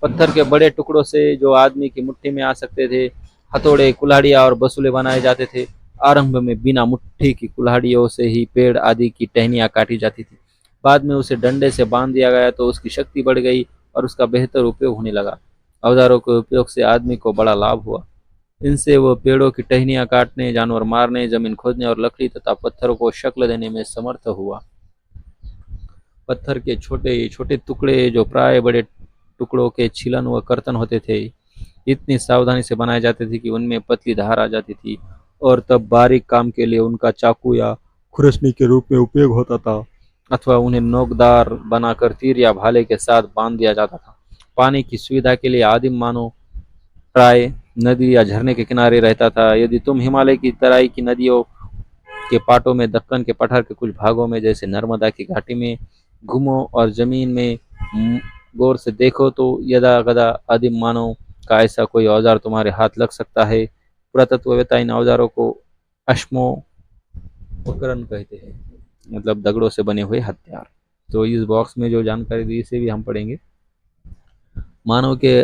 पत्थर के बड़े टुकड़ों से जो आदमी की मुट्ठी में आ सकते थे, हथौड़े, कुल्हाड़ियाँ और बसूले बनाए जाते थे। आरंभ में बिना मुट्ठी की कुल्हाड़ियों से ही पेड़ आदि की टहनियाँ काटी जाती थी। बाद में उसे डंडे से बांध दिया गया तो उसकी शक्ति बढ़ गई और उसका बेहतर उपयोग होने लगा। औजारों के उपयोग से आदमी को बड़ा लाभ हुआ। इनसे वो पेड़ों की टहनियाँ काटने, जानवर मारने, जमीन खोदने और लकड़ी तथा पत्थरों को शक्ल देने में समर्थ हुआ। पत्थर के छोटे छोटे टुकड़े जो प्राय बड़े टुकड़ों के छीलन व कर्तन होते थे, इतनी सावधानी से बनाए जाते थे कि उनमें पतली धार आ जाती थी और तब बारीक काम के लिए उनका चाकू या खुरसनी के रूप में उपयोग होता था, अथवा उन्हें नोकदार बनाकर तीर या भाले के साथ बांध दिया जाता था। पानी की सुविधा के लिए आदिम मानव प्राय नदी या झरने के किनारे रहता था। यदि तुम हिमालय की तराई की नदियों के पाटों में, दक्कन के पठार के कुछ भागों में जैसे नर्मदा की घाटी में घूमो और जमीन में गौर से देखो तो यदा कदा आदिम मानव का ऐसा कोई औजार तुम्हारे हाथ लग सकता है। पुरातत्ववेत्ता इन औजारों को अश्मो उपकरण कहते हैं, मतलब दगड़ों से बने हुए हथियार। तो इस बॉक्स में जो जानकारी दी इसे भी हम पढ़ेंगे। मानव के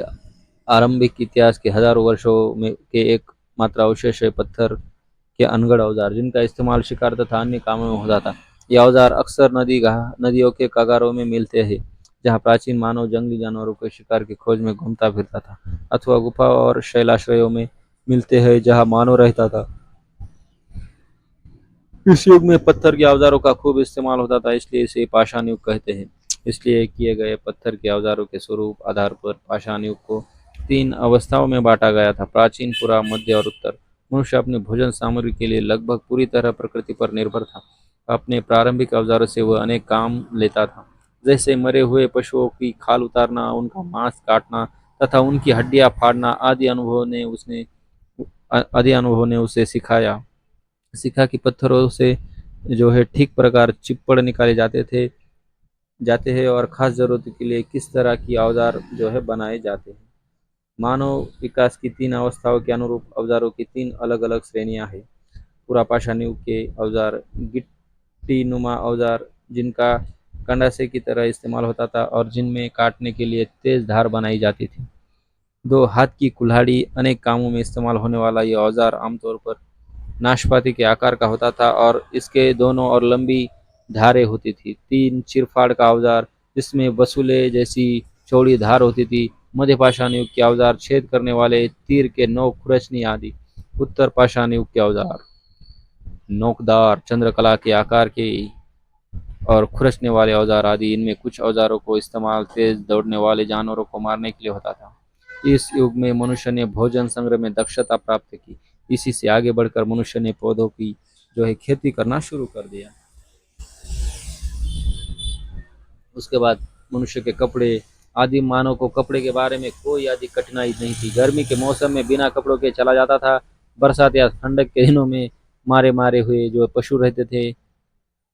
आरंभिक इतिहास के हजारों वर्षों में के एक मात्र अवशेष है पत्थर के अनगढ़ औजार, जिनका इस्तेमाल शिकार तथा अन्य कामों में होता था। ये औजार अक्सर नदियों के कगारों में मिलते हैं, जहाँ प्राचीन मानव जंगली जानवरों के शिकार की खोज में घूमता फिरता था, अथवा गुफा और शैलाश्रयों में मिलते हैं जहाँ मानव रहता था। इस युग में पत्थर के औजारों का खूब इस्तेमाल होता था, इसलिए इसे पाषाण युग कहते हैं। इसलिए किए गए पत्थर के औजारों के स्वरूप आधार पर पाषाण युग को 3 अवस्थाओं में बांटा गया था: प्राचीन, पूर्व, मध्य और उत्तर। मनुष्य अपनी भोजन सामग्री के लिए लगभग पूरी तरह प्रकृति पर निर्भर था। अपने प्रारंभिक औजारों से वह अनेक काम लेता था, जैसे मरे हुए पशुओं की खाल उतारना, उनका मांस काटना तथा उनकी हड्डियां फाड़ना आदि अनुभवों ने उसे सिखा कि पत्थरों से जो है ठीक प्रकार चिप्पड़ निकाले जाते हैं और खास जरूरत के लिए किस तरह की औजार जो है बनाए जाते हैं। मानव विकास की 3 अवस्थाओं के अनुरूप औजारों की 3 अलग अलग श्रेणियां हैं। पुरापाषाण युग के औजार: गिट्टी नुमा औजार, जिनका कंडासे की तरह इस्तेमाल होता था और जिनमें काटने के लिए तेज धार बनाई जाती थी। 2 हाथ की कुल्हाड़ी: अनेक कामों में इस्तेमाल होने वाला यह औजार आमतौर पर नाशपाती के आकार का होता था और इसके दोनों ओर लंबी धारें होती थी। 3 चिरफाड़ का औजार, जिसमें बसूले जैसी चौड़ी धार होती थी। मध्य पाषाण युग के औजार: छेद करने वाले तीर के नोक, खुरचनी आदि। उत्तर पाषाण युग के औजार: नोकदार, चंद्रकला के आकार के और खुरचने वाले औजार आदि। इनमें कुछ औजारों को इस्तेमाल तेज दौड़ने वाले जानवरों को मारने के लिए होता था। इस युग में मनुष्य ने भोजन संग्रह में दक्षता प्राप्त की। इसी से आगे बढ़कर मनुष्य ने पौधों की जो है खेती करना शुरू कर दिया। उसके बाद मनुष्य के कपड़े: आदिम मानव को कपड़े के बारे में कोई अधिक कठिनाई नहीं थी। गर्मी के मौसम में बिना कपड़ों के चला जाता था। बरसात या ठंडक के दिनों में मारे मारे हुए जो पशु रहते थे,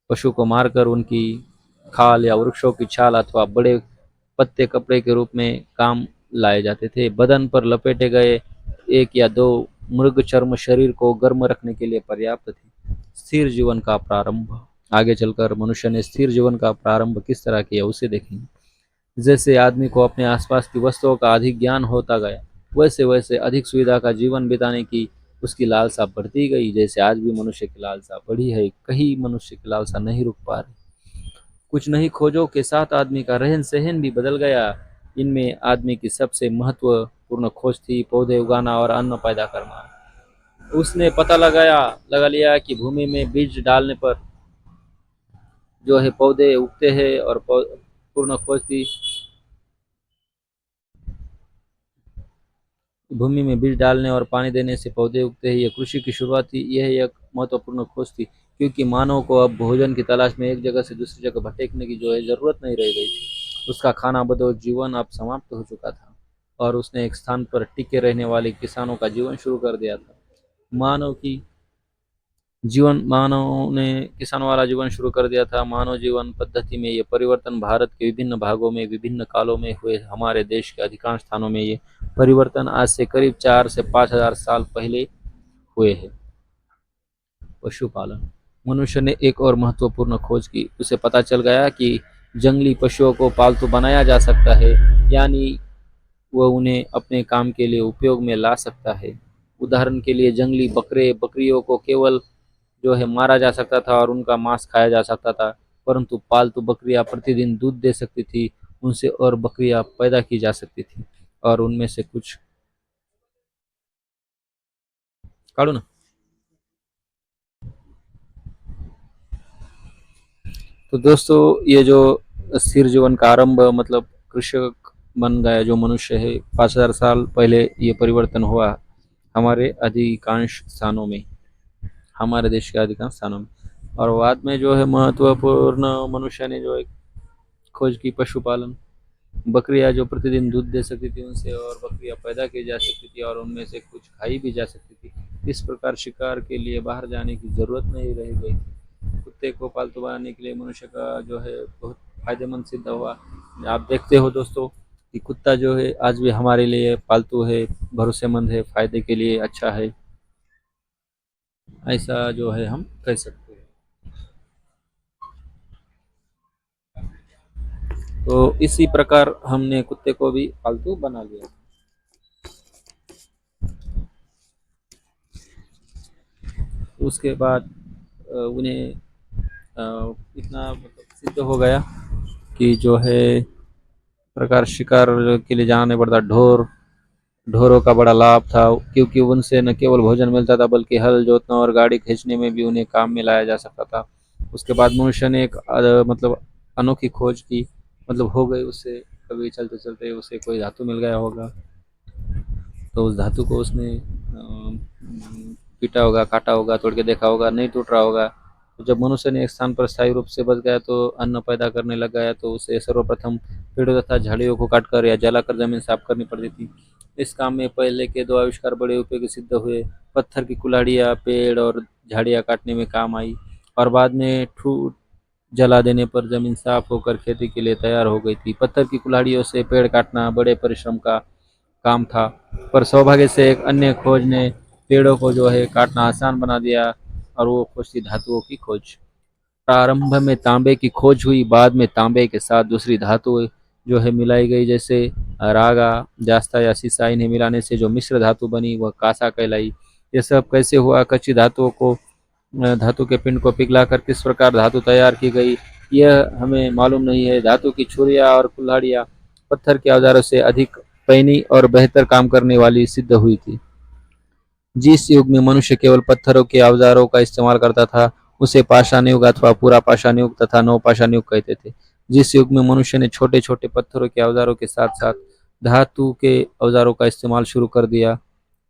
पशु को मारकर उनकी खाल या वृक्षों की छाल अथवा बड़े पत्ते कपड़े के रूप में काम लाए जाते थे। बदन पर लपेटे गए एक या दो मृग चर्म शरीर को गर्म रखने के लिए पर्याप्त थे। स्थिर जीवन का प्रारंभ। आगे चलकर मनुष्य ने स्थिर जीवन का प्रारंभ किस तरह किया उसे देखेंगे। जैसे आदमी को अपने आसपास की वस्तुओं का अधिक ज्ञान होता गया, वैसे वैसे अधिक सुविधा का जीवन बिताने की उसकी लालसा बढ़ती गई। जैसे आज भी मनुष्य की लालसा बढ़ी है, कहीं मनुष्य की लालसा नहीं रुक पा रही। कुछ नई खोजों के साथ आदमी का रहन सहन भी बदल गया। इनमें आदमी की सबसे महत्वपूर्ण खोज थी पौधे उगाना और अन्न पैदा करना। उसने पता लगा लिया कि भूमि में बीज डालने पर जो है पौधे उगते हैं, और पूर्ण खोज थी भूमि में बीज डालने और पानी देने से पौधे उगते हैं। यह कृषि की शुरुआत थी। यह एक महत्वपूर्ण खोज थी, क्योंकि मानव को अब भोजन की तलाश में एक जगह से दूसरी जगह भटकने की जो है जरूरत नहीं रह गई थी। उसका खाना बदोश जीवन अब समाप्त हो चुका था, और उसने एक स्थान पर टिके रहने वाले किसानों का जीवन शुरू कर दिया था। मानव की जीवन मानव ने किसानों वाला जीवन शुरू कर दिया था। मानव जीवन पद्धति में ये परिवर्तन भारत के विभिन्न भागों में विभिन्न कालों में हुए। हमारे देश के अधिकांश स्थानों में ये परिवर्तन आज से करीब 4 से 5 हजार साल पहले हुए हैं। पशुपालन। मनुष्य ने एक और महत्वपूर्ण खोज की। उसे पता चल गया कि जंगली पशुओं को पालतू बनाया जा सकता है, यानी वह उन्हें अपने काम के लिए उपयोग में ला सकता है। उदाहरण के लिए जंगली बकरे बकरियों को केवल जो है मारा जा सकता था और उनका मांस खाया जा सकता था, परंतु पालतू बकरियां प्रतिदिन दूध दे सकती थी, उनसे और बकरियां पैदा की जा सकती थी, और उनमें से कुछ काढ़ो ना। तो दोस्तों, ये जो स्थिर जीवन का आरंभ मतलब कृषक बन गया जो मनुष्य है, 5 हजार साल पहले ये परिवर्तन हुआ हमारे अधिकांश स्थानों में, हमारे देश के अधिकांश स्थानों में। और बाद में जो है महत्वपूर्ण मनुष्य ने जो है खोज की पशुपालन। बकरियां जो प्रतिदिन दूध दे सकती थी, उनसे और बकरियां पैदा की जा सकती थी, और उनमें से कुछ खाई भी जा सकती थी। इस प्रकार शिकार के लिए बाहर जाने की जरूरत नहीं रह गई थी। कुत्ते को पालतू बनाने के लिए मनुष्य का जो है बहुत फायदेमंद सिद्ध हुआ। आप देखते हो दोस्तों कि कुत्ता जो है आज भी हमारे लिए पालतू है, भरोसेमंद है, फायदे के लिए अच्छा है, ऐसा जो है हम कह सकते हैं। तो इसी प्रकार हमने कुत्ते को भी पालतू बना लिया। उसके बाद उन्हें इतना मतलब सिद्ध हो गया कि जो है प्रकार शिकार के लिए जाना नहीं पड़ता। ढोरों का बड़ा लाभ था, क्योंकि उनसे न केवल भोजन मिलता था बल्कि हल जोतना और गाड़ी खींचने में भी उन्हें काम में लाया जा सकता था। उसके बाद मनुष्य ने एक मतलब अनोखी खोज की, मतलब हो गई उससे, कभी चलते चलते उसे कोई धातु मिल गया होगा, तो उस धातु को उसने पीटा होगा, काटा होगा, तोड़ के देखा होगा, नहीं टूट रहा होगा। तो जब मनुष्य ने एक स्थान पर स्थायी रूप से बच गया तो अन्न पैदा करने लग गया, तो उसे सर्वप्रथम पेड़ों तथा झाड़ियों को काटकर या जलाकर जमीन साफ करनी पड़ती थी। इस काम में पहले के दो आविष्कार बड़े उपयोगी सिद्ध हुए। पत्थर की कुल्हाड़ियाँ पेड़ और झाड़ियाँ काटने में काम आई, और बाद में ठूट जला देने पर जमीन साफ होकर खेती के लिए तैयार हो गई थी। पत्थर की कुल्हाड़ियों से पेड़ काटना बड़े परिश्रम का काम था, पर सौभाग्य से एक अन्य खोज ने पेड़ों को जो है काटना आसान बना दिया, और वो खोज थी धातुओं की खोज। प्रारंभ में तांबे की खोज हुई, बाद में तांबे के साथ दूसरी धातु जो है मिलाई गई, जैसे रागा, जास्ता या सीसा। इन्हें मिलाने से जो मिश्र धातु बनी वह कांसा कहलाई। ये सब कैसे हुआ? कच्ची धातुओं को धातु के पिंड को पिघलाकर किस प्रकार धातु तैयार की गई, यह हमें मालूम नहीं है। धातु की छुरियाँ और कुल्हाड़ियाँ पत्थर के औजारों से अधिक पैनी और बेहतर काम करने वाली सिद्ध हुई थी। जिस युग में मनुष्य केवल पत्थरों के औजारों का इस्तेमाल करता था, उसे पाषाण युग अथवा पूरा पाषाण युग तथा नवपाषाण युग कहते थे। जिस युग में मनुष्य ने छोटे छोटे पत्थरों के औजारों के साथ साथ धातु के औजारों का इस्तेमाल शुरू कर दिया,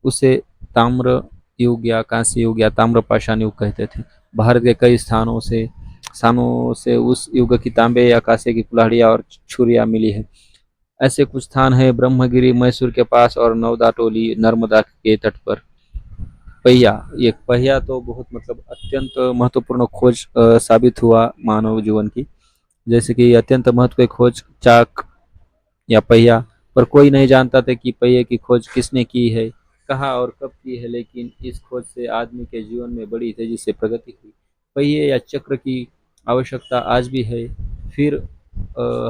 उसे ताम्र युग या कांस्य युग या ताम्र पाषाण युग कहते थे। भारत के कई स्थानों से उस युग की तांबे या कांसे की कुल्हाड़ियाँ और छुरियाँ मिली है। ऐसे कुछ स्थान है ब्रह्मगिरी मैसूर के पास और नवदा टोली नर्मदा के तट पर। पहिया, ये पहिया तो बहुत मतलब अत्यंत महत्वपूर्ण खोज साबित हुआ मानव जीवन की। जैसे कि अत्यंत महत्व की खोज चाक या पहिया। पर कोई नहीं जानता था कि पहिए की खोज किसने की है, कहाँ और कब की है, लेकिन इस खोज से आदमी के जीवन में बड़ी तेजी से प्रगति हुई। पहिए या चक्र की आवश्यकता आज भी है। फिर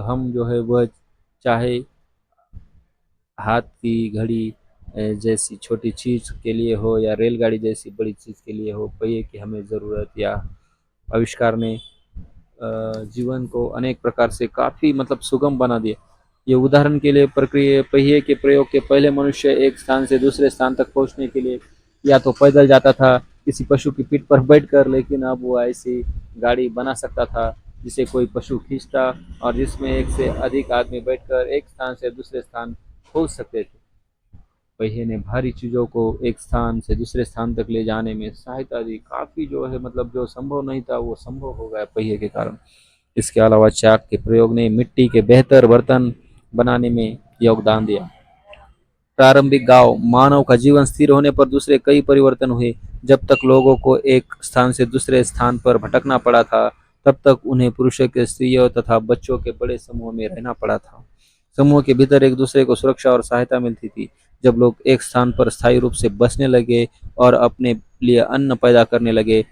हम जो है वह चाहे हाथ की घड़ी जैसी छोटी चीज़ के लिए हो या रेलगाड़ी जैसी बड़ी चीज़ के लिए हो, पहिए की हमें ज़रूरत या आविष्कार ने जीवन को अनेक प्रकार से काफ़ी मतलब सुगम बना दिया। ये उदाहरण के लिए प्रक्रिया पहिए के प्रयोग के पहले मनुष्य एक स्थान से दूसरे स्थान तक पहुंचने के लिए या तो पैदल जाता था किसी पशु की पीठ पर बैठकर, लेकिन अब वो ऐसी गाड़ी बना सकता था जिसे कोई पशु खींचता और जिसमें एक से अधिक आदमी बैठकर एक स्थान से दूसरे स्थान पहुंच सकते थे। पहिए ने भारी चीज़ों को एक स्थान से दूसरे स्थान तक ले जाने में सहायता दी। काफ़ी जो है मतलब जो संभव नहीं था वो संभव हो गया पहिए के कारण। इसके अलावा चाक के प्रयोग ने मिट्टी के बेहतर बर्तन बनाने में योगदान दिया। प्रारंभिक गांव मानव का जीवन स्थिर होने पर दूसरे कई परिवर्तन हुए। जब तक लोगों को एक स्थान से दूसरे स्थान पर भटकना पड़ा था, तब तक उन्हें पुरुषों के स्त्रियों तथा बच्चों के बड़े समूह में रहना पड़ा था। समूह के भीतर एक दूसरे को सुरक्षा और सहायता मिलती थी। जब लोग एक स्थान पर स्थायी रूप से बसने लगे और अपने लिए अन्न पैदा करने लगे,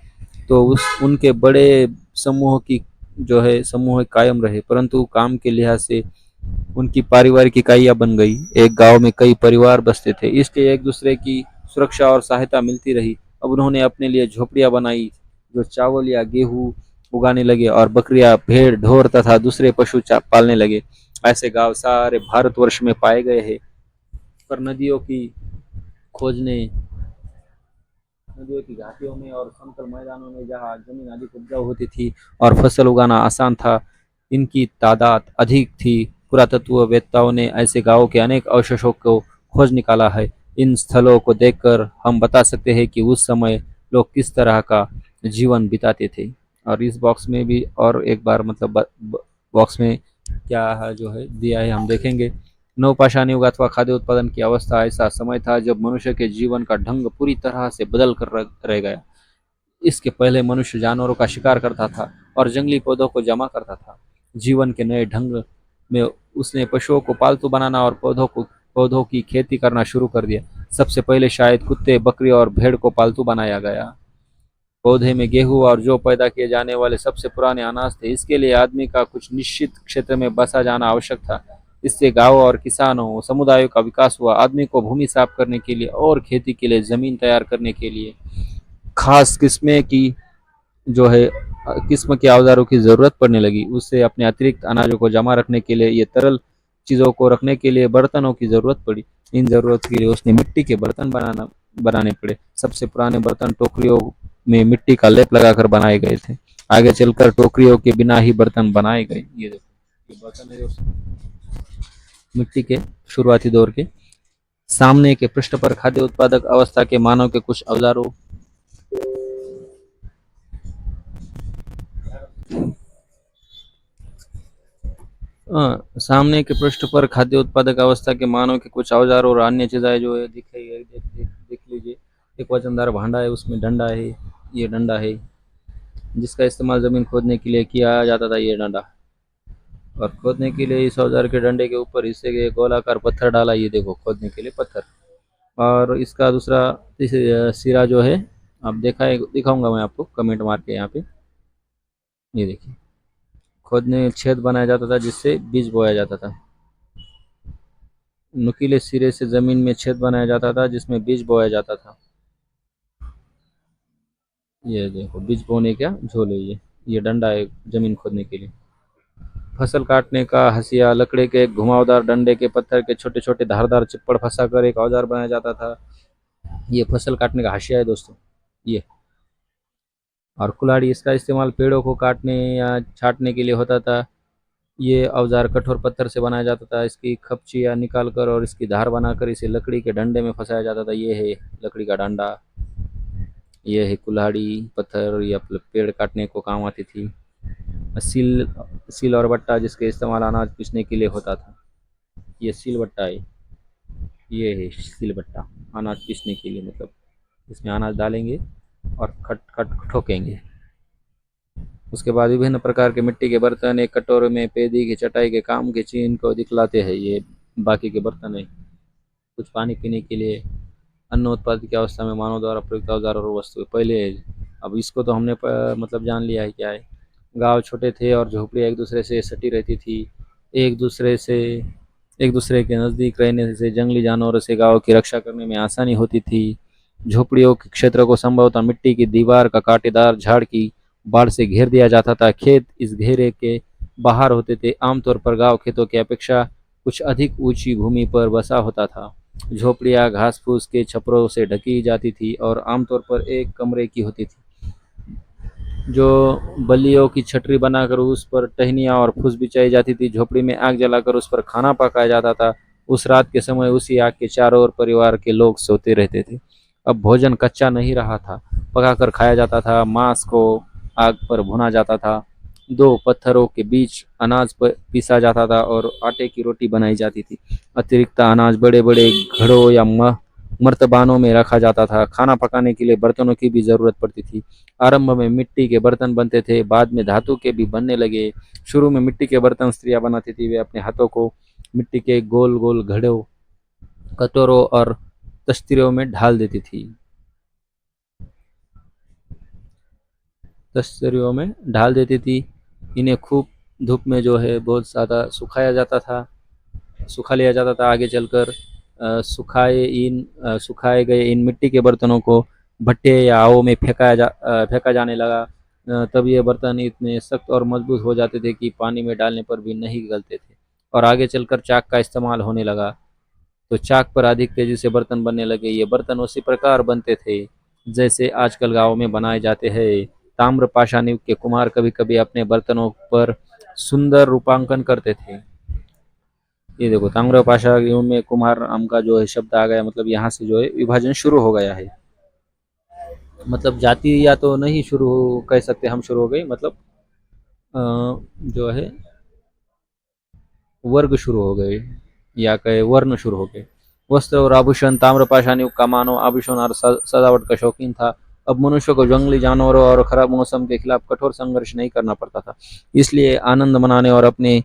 तो उस उनके बड़े समूह की जो है समूह कायम रहे, परंतु काम के लिहाज से उनकी पारिवारिक इकाइयां बन गई। एक गांव में कई परिवार बसते थे, इसलिए एक दूसरे की सुरक्षा और सहायता मिलती रही। अब उन्होंने अपने लिए झोपड़ियां बनाई जो चावल या गेहूं उगाने लगे और बकरियां, भेड़, ढोर तथा दूसरे पशु पालने लगे। ऐसे गांव सारे भारतवर्ष में पाए गए हैं। पर खोज ने नदियों की घाटियों में और समतल मैदानों में जहाँ जमीन अधिक उपजाऊ होती थी और फसल उगाना आसान था, इनकी तादाद अधिक थी। पुरातत्ववेत्ताओं ने ऐसे गांवों के अनेक अवशेषों को खोज निकाला है। इन स्थलों को देखकर हम बता सकते हैं कि उस समय लोग किस तरह का जीवन बिताते थे। और इस बॉक्स में भी और एक बार मतलब बॉक्स में क्या है जो है दिया है हम देखेंगे। नवपाषाण युग अथवा खाद्य उत्पादन की अवस्था ऐसा समय था जब मनुष्य के जीवन का ढंग पूरी तरह से बदल कर रह गया। इसके पहले मनुष्य जानवरों का शिकार करता था और जंगली पौधों को जमा करता था। जीवन के नए ढंग में उसने पशुओं को पालतू बनाना और पौधों की खेती करना शुरू कर दिया। सबसे पहले शायद कुत्ते, बकरी और भेड़ को पालतू बनाया गया। पौधे में गेहूं और जौ पैदा किए जाने वाले सबसे पुराने अनाज थे। इसके लिए आदमी का कुछ निश्चित क्षेत्र में बसा जाना आवश्यक था। इससे गांवों और किसानों समुदायों का विकास हुआ। आदमी को भूमि साफ करने के लिए और खेती के लिए जमीन तैयार करने के लिए खास किस्म के औजारों की जरूरत पड़ने लगी। उससे अपने अतिरिक्त अनाजों को जमा रखने के लिए ये तरल चीजों को रखने के लिए बर्तनों की जरूरत पड़ी। इन जरूरत के लिए उसने मिट्टी के बर्तन बनाने पड़े। सबसे पुराने बर्तन टोकरियों में मिट्टी का लेप लगाकर बनाए गए थे। आगे चलकर टोकरियों के बिना ही बर्तन बनाए गए। ये देखो, ये बर्तन है जो मिट्टी के शुरुआती दौर के। सामने के पृष्ठ पर खाद्य उत्पादक अवस्था के मानव के कुछ औजारों सामने के पृष्ठ पर खाद्य उत्पादक अवस्था के मानव के कुछ औजार और अन्य चीजें जो है दिखाई गई। देख लीजिए। एक वजनदार भांडा है, उसमें डंडा है। ये डंडा है जिसका इस्तेमाल जमीन खोदने के लिए किया जाता था। ये डंडा, और खोदने के लिए इस औजार के डंडे के ऊपर हिस्से के गोलाकार पत्थर डाला। ये देखो, खोदने के लिए पत्थर। और इसका दूसरा सिरा जो है, आप दिखाऊंगा मैं आपको कमेंट मार के यहाँ पे। ये देखिए, खोदने छेद बनाया जाता था जिससे बीज बोया जाता था। नुकीले सिरे से जमीन में छेद बनाया जाता था जिसमें बीज बोया जाता था। ये देखो, बीज बोने का झोल है ये डंडा है जमीन खोदने के लिए। फसल काटने का हंसिया, लकड़ी के घुमावदार डंडे के पत्थर के छोटे छोटे धारदार चिप्पड़ फंसा कर एक औजार बनाया जाता था। ये फसल काटने का हंसिया है दोस्तों। ये और कुल्हाड़ी, इसका इस्तेमाल पेड़ों को काटने या छाटने के लिए होता था। ये औजार कठोर पत्थर से बनाया जाता था। इसकी खपचियाँ निकाल कर और इसकी धार बनाकर इसे लकड़ी के डंडे में फंसाया जाता था। ये है लकड़ी का डंडा। ये है कुल्हाड़ी, पत्थर या पेड़ काटने को काम आती थी। सील सील और बट्टा, जिसके इस्तेमाल अनाज पीसने के लिए होता था। ये सील बट्टा है। ये है सील बट्टा, अनाज पीसने के लिए, मतलब इसमें अनाज डालेंगे और खट खट ठोकेंगे। उसके बाद विभिन्न प्रकार के मिट्टी के बर्तन एक कटोरे में पेदी की चटाई के काम के चिन्ह को दिखलाते हैं। ये बाकी के बर्तन है, कुछ पानी पीने के लिए, अन्न उत्पादन की अवस्था में मानव द्वारा प्रयुक्त औजार और वस्तुएं पहले। अब इसको तो हमने मतलब जान लिया है क्या है। गांव छोटे थे और झोपड़ियाँ एक दूसरे से सटी रहती थी। एक दूसरे से एक दूसरे के नज़दीक रहने से जंगली जानवरों से गांव की रक्षा करने में आसानी होती थी। झोपड़ियों के क्षेत्र को संभवतः मिट्टी की दीवार का कांटेदार झाड़ की बाढ़ से घेर दिया जाता था। खेत इस घेरे के बाहर होते थे। आमतौर पर गांव खेतों की अपेक्षा कुछ अधिक ऊंची भूमि पर बसा होता था। झोपड़ियाँ घास फूस के छपरों से ढकी जाती थी और आमतौर पर एक कमरे की होती थी, जो बल्लियों की छटरी बनाकर उस पर टहनियाँ और फूस बिछाई जाती थी। झोपड़ी में आग जलाकर उस पर खाना पकाया जाता था। उस रात के समय उसी आग के चारों ओर परिवार के लोग सोते रहते थे। अब भोजन कच्चा नहीं रहा था, पकाकर खाया जाता था। मांस को आग पर भुना जाता था। दो पत्थरों के बीच अनाज पर पीसा जाता था और आटे की रोटी बनाई जाती थी। अतिरिक्त अनाज बड़े बड़े घड़ों या मर्तबानों में रखा जाता था। खाना पकाने के लिए बर्तनों की भी जरूरत पड़ती थी। आरंभ में मिट्टी के बर्तन बनते थे, बाद में धातु के भी बनने लगे। शुरू में मिट्टी के बर्तन स्त्रियां बनाती थी। वे अपने हाथों को मिट्टी के गोल गोल घड़ों, कटोरों और तश्तरियों में ढाल देती थी। तश्तरियों में ढाल देती थी। इन्हें खूब धूप में जो है बहुत ज़्यादा सुखाया जाता था, सुखा लिया जाता था। आगे चलकर सुखाए गए इन मिट्टी के बर्तनों को भट्टे या आवों में फेंका जाने लगा। तब ये बर्तन इतने सख्त और मजबूत हो जाते थे कि पानी में डालने पर भी नहीं गलते थे। और आगे चलकर चाक का इस्तेमाल होने लगा, तो चाक पर अधिक तेजी से बर्तन बनने लगे। ये बर्तन उसी प्रकार बनते थे जैसे आजकल गाँव में बनाए जाते हैं। ताम्र पाषाण युग के कुम्हार कभी कभी अपने बर्तनों पर सुंदर रूपांकन करते थे। ये देखो, ताम्र पाषाण युग में कुम्हार नाम का जो है शब्द आ गया, मतलब यहाँ से जो है विभाजन शुरू हो गया है। मतलब जाति या तो नहीं शुरू कह सकते हम, शुरू हो गई मतलब जो है वर्ग शुरू हो गए या कहे वर्ण शुरू हो गए। वस्त्र और आभूषण। ताम्रपाषाण युग का मानव आभूषण और सजावट का शौकीन था। अब मनुष्य को जंगली जानवरों और खराब मौसम के खिलाफ कठोर संघर्ष नहीं करना पड़ता था। इसलिए आनंद मनाने और अपने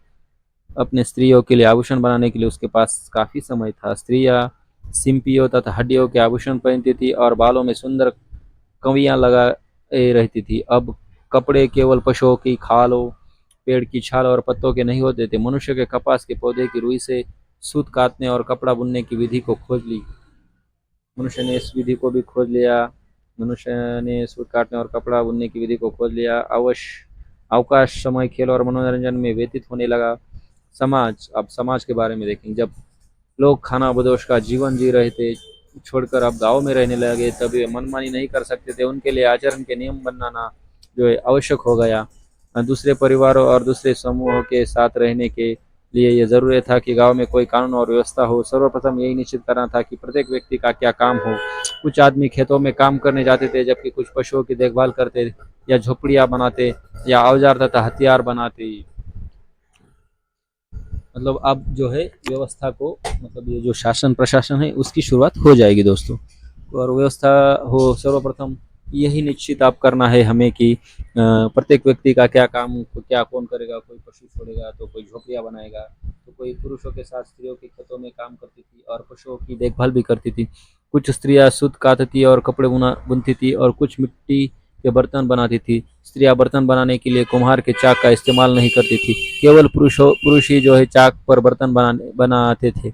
अपने स्त्रियों के लिए आभूषण बनाने के लिए उसके पास काफी समय था। स्त्रियां सिंपियों तथा हड्डियों के आभूषण पहनती थी और बालों में सुंदर कवियां लगाए रहती थी। अब कपड़े केवल पशुओं की खालों, पेड़ की छाल और पत्तों के नहीं होते थे। मनुष्य के कपास के पौधे की रुई से सूत काटने और कपड़ा बुनने की विधि को खोज ली। मनुष्य ने इस विधि को भी खोज लिया। मनुष्य ने सूत काटने और कपड़ा बुनने की विधि को खोज लिया। अवकाश समय खेल और मनोरंजन में व्यतीत होने लगा। समाज। अब समाज के बारे में देखेंगे। जब लोग खाना बदोश का जीवन जी रहे थे, छोड़कर अब गाँव में रहने लगे, तब वे मनमानी नहीं कर सकते थे। उनके लिए आचरण के नियम बनाना जो है आवश्यक हो गया। दूसरे परिवारों और दूसरे समूहों के साथ रहने के लिए यह जरूरी था कि गांव में कोई कानून और व्यवस्था हो। सर्वप्रथम यही निश्चित करना था कि प्रत्येक व्यक्ति का क्या काम हो। कुछ आदमी खेतों में काम करने जाते थे, जबकि कुछ पशुओं की देखभाल करते या झोपड़ियाँ बनाते या औजार तथा हथियार बनाते। मतलब अब जो है व्यवस्था को, मतलब ये जो शासन प्रशासन है उसकी शुरुआत हो जाएगी दोस्तों। और व्यवस्था हो, सर्वप्रथम यही निश्चित आप करना है हमें कि प्रत्येक व्यक्ति का क्या काम, क्या कौन करेगा। कोई पशु छोड़ेगा तो कोई झोपड़ियाँ बनाएगा, तो कोई पुरुषों के साथ स्त्रियों के खेतों में काम करती थी और पशुओं की देखभाल भी करती थी। कुछ स्त्रियां सूत काटती और कपड़े बुनती थी और कुछ मिट्टी के बर्तन बनाती थी। स्त्रियां बर्तन बनाने के लिए कुम्हार के चाक का इस्तेमाल नहीं करती थी। केवल पुरुष ही जो है चाक पर बर्तन बनाते थे।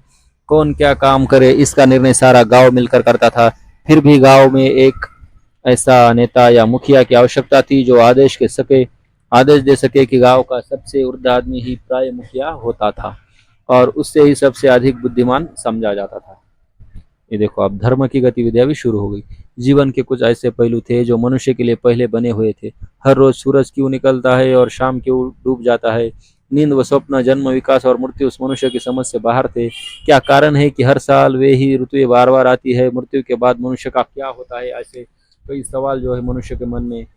कौन क्या काम करे इसका निर्णय सारा गांव मिलकर करता था। फिर भी गांव में एक ऐसा नेता या मुखिया की आवश्यकता थी जो आदेश दे सके कि गांव का सबसे वृद्ध आदमी ही प्राय मुखिया होता था और उससे ही सबसे अधिक बुद्धिमान समझा जाता था। ये देखो, अब धर्म की गतिविधियां भी शुरू हो गई। जीवन के कुछ ऐसे पहलू थे जो मनुष्य के लिए पहले बने हुए थे। हर रोज सूरज क्यों निकलता है और शाम क्यों डूब जाता है। नींद व स्वप्न, जन्म, विकास और मृत्यु उस मनुष्य की समझ से बाहर थे। क्या कारण है कि हर साल वे ही ऋतुएं बार बार आती है। मृत्यु के बाद मनुष्य का क्या होता है। ऐसे कई सवाल जो है मनुष्य के मन में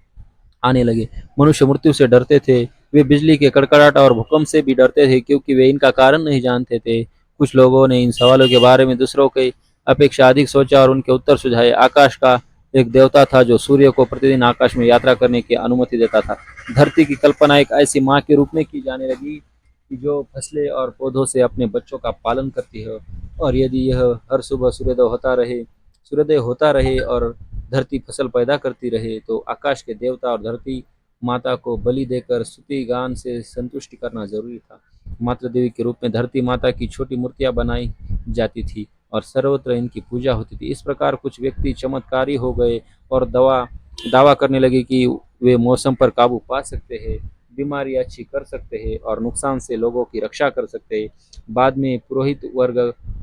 आने लगे। मनुष्य मृत्यु से डरते थे। वे बिजली के कड़कड़ाहट और भूकंप से भी डरते थे, क्योंकि वे इनका कारण नहीं जानते थे। कुछ लोगों ने इन सवालों के बारे में दूसरों की अपेक्षा अधिक सोचा और उनके उत्तर सुझाए। आकाश का एक देवता था जो सूर्य को प्रतिदिन आकाश में यात्रा करने की अनुमति देता था। धरती की कल्पना एक ऐसी माँ के रूप में की जाने लगी कि जो फसलें और पौधों से अपने बच्चों का पालन करती है, और यदि यह हर सुबह सूर्योदय होता रहे और धरती फसल पैदा करती रहे, तो आकाश के देवता और धरती माता को बलि देकर स्तुति गान से संतुष्टि करना जरूरी था। मातृ देवी के रूप में धरती माता की छोटी मूर्तियां बनाई जाती थी और सर्वत्र इनकी पूजा होती थी। इस प्रकार कुछ व्यक्ति चमत्कारी हो गए और दावा करने लगे कि वे मौसम पर काबू पा सकते हैं, बीमारी अच्छी कर सकते हैं और नुकसान से लोगों की रक्षा कर सकते हैं। बाद में पुरोहित वर्ग,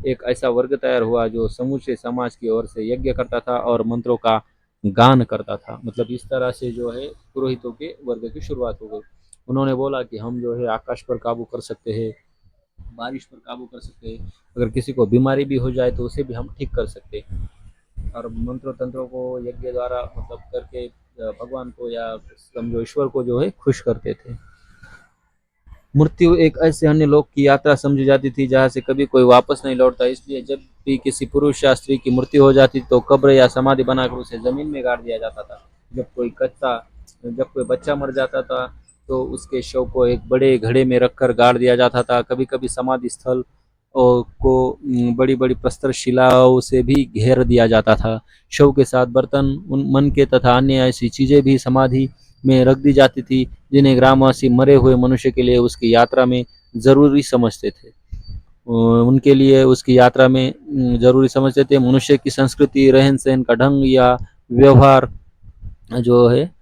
एक ऐसा वर्ग तैयार हुआ जो समूचे समाज की ओर से यज्ञ करता था और मंत्रों का गान करता था। मतलब इस तरह से जो है पुरोहितों के वर्ग की शुरुआत हो गई। उन्होंने बोला कि हम जो है आकाश पर काबू कर सकते हैं, बारिश पर काबू कर सकते हैं, अगर किसी को बीमारी भी हो जाए तो उसे भी हम ठीक कर सकते हैं। और मंत्रों तंत्रों को यज्ञ द्वारा मतलब करके भगवान को या समझो ईश्वर को जो है खुश करते थे। मृत्यु एक ऐसे अन्य लोक की यात्रा समझी जाती थी जहाँ से कभी कोई वापस नहीं लौटता, इसलिए जब भी किसी पुरुष या स्त्री की मृत्यु हो जाती तो कब्र या समाधि बनाकर उसे जमीन में गाड़ दिया जाता था। जब कोई बच्चा मर जाता था तो उसके शव को एक बड़े घड़े में रखकर गाड़ दिया जाता था। कभी कभी समाधि स्थल को बड़ी बड़ी प्रस्तर शिलाओं से भी घेर दिया जाता था। शव के साथ बर्तन, उन मन के तथा अन्य ऐसी चीजें भी समाधि में रख दी जाती थी जिन्हें ग्रामवासी मरे हुए मनुष्य के लिए उसकी यात्रा में जरूरी समझते थे। उनके लिए उसकी यात्रा में जरूरी समझते थे। मनुष्य की संस्कृति, रहन सहन का ढंग या व्यवहार जो है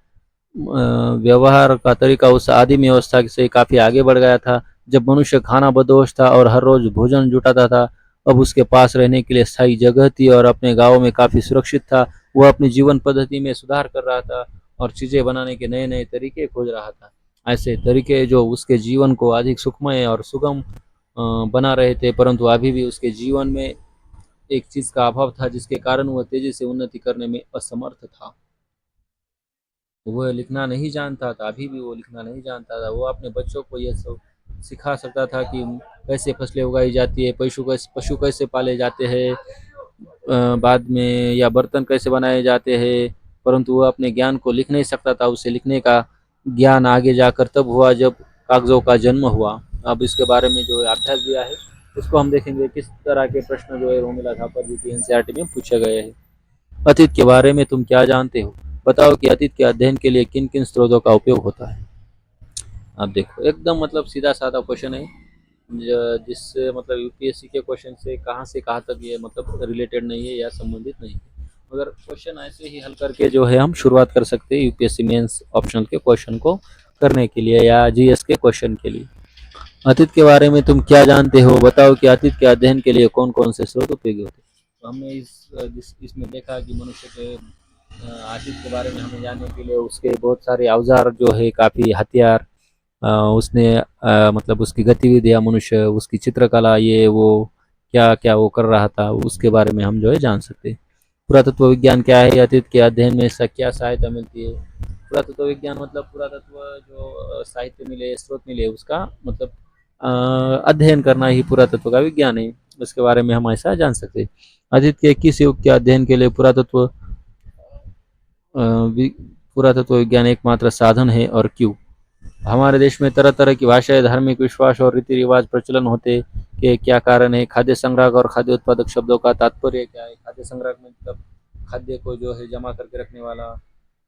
व्यवहार का तरीका उस आदिम व्यवस्था से काफी आगे बढ़ गया था। जब मनुष्य खाना बदोश था और हर रोज भोजन जुटाता था, अब उसके पास रहने के लिए स्थायी जगह थी और अपने गांव में काफी सुरक्षित था। वह अपनी जीवन पद्धति में सुधार कर रहा था और चीजें बनाने के नए नए तरीके खोज रहा था। ऐसे तरीके जो उसके जीवन को अधिक सुखमय और सुगम बना रहे थे, परंतु अभी भी उसके जीवन में एक चीज का अभाव था जिसके कारण वह तेजी से उन्नति करने में असमर्थ था। वह लिखना नहीं जानता था, अभी भी वो लिखना नहीं जानता था। वो अपने बच्चों को ये सब सिखा सकता था कि कैसे फसलें उगाई जाती है, पशु कैसे पाले जाते हैं, बाद में या बर्तन कैसे बनाए जाते हैं, परंतु वह अपने ज्ञान को लिख नहीं सकता था। उसे लिखने का ज्ञान आगे जाकर तब हुआ जब कागजों का जन्म हुआ। अब इसके बारे में जो अभ्यास दिया है उसको हम देखेंगे किस तरह के प्रश्न जो है रोमिला थापर जी की एनसीईआरटी में पूछे गए हैं। अतीत के बारे में तुम क्या जानते हो? बताओ कि अतीत के अध्ययन के लिए किन किन स्रोतों का उपयोग होता है। आप देखो एकदम मतलब सीधा साधा क्वेश्चन है, जिससे मतलब यूपीएससी के क्वेश्चन से कहाँ तक ये मतलब रिलेटेड नहीं है या संबंधित नहीं है। मगर क्वेश्चन ऐसे ही हल करके जो है हम शुरुआत कर सकते हैं यूपीएससी मेंस ऑप्शनल के क्वेश्चन को करने के लिए या जीएस के क्वेश्चन के लिए। अतीत के बारे में तुम क्या जानते हो? बताओ कि अतीत के अध्ययन के लिए कौन कौन से स्रोत उपयोगी होते हैं। तो हमने इसमें देखा कि मनुष्य के अतीत के बारे में हमें जानने के लिए उसके बहुत सारे औजार जो है, काफ़ी हथियार, उसने मतलब उसकी गतिविधियाँ, मनुष्य उसकी चित्रकला, ये वो क्या क्या वो कर रहा था, उसके बारे में हम जो है जान सकते हैं। पुरातत्व विज्ञान क्या है? अतीत के अध्ययन में इसका क्या सहायता मिलती है? पुरातत्व विज्ञान मतलब पुरातत्व जो साहित्य मिले, स्रोत मिले, उसका मतलब अध्ययन करना ही पुरातत्व का विज्ञान है। उसके बारे में हम ऐसा जान सकते हैं। अतीत के किस युग के अध्ययन के लिए पुरातत्व विज्ञान एकमात्र साधन है और क्यों? हमारे देश में तरह तरह की भाषाएं, धार्मिक विश्वास और रीति रिवाज प्रचलन होते के क्या कारण है? खाद्य संग्राहक और खाद्य उत्पादक शब्दों का तात्पर्य क्या है? खाद्य संग्राहक मतलब खाद्य को जो है जमा करके रखने वाला,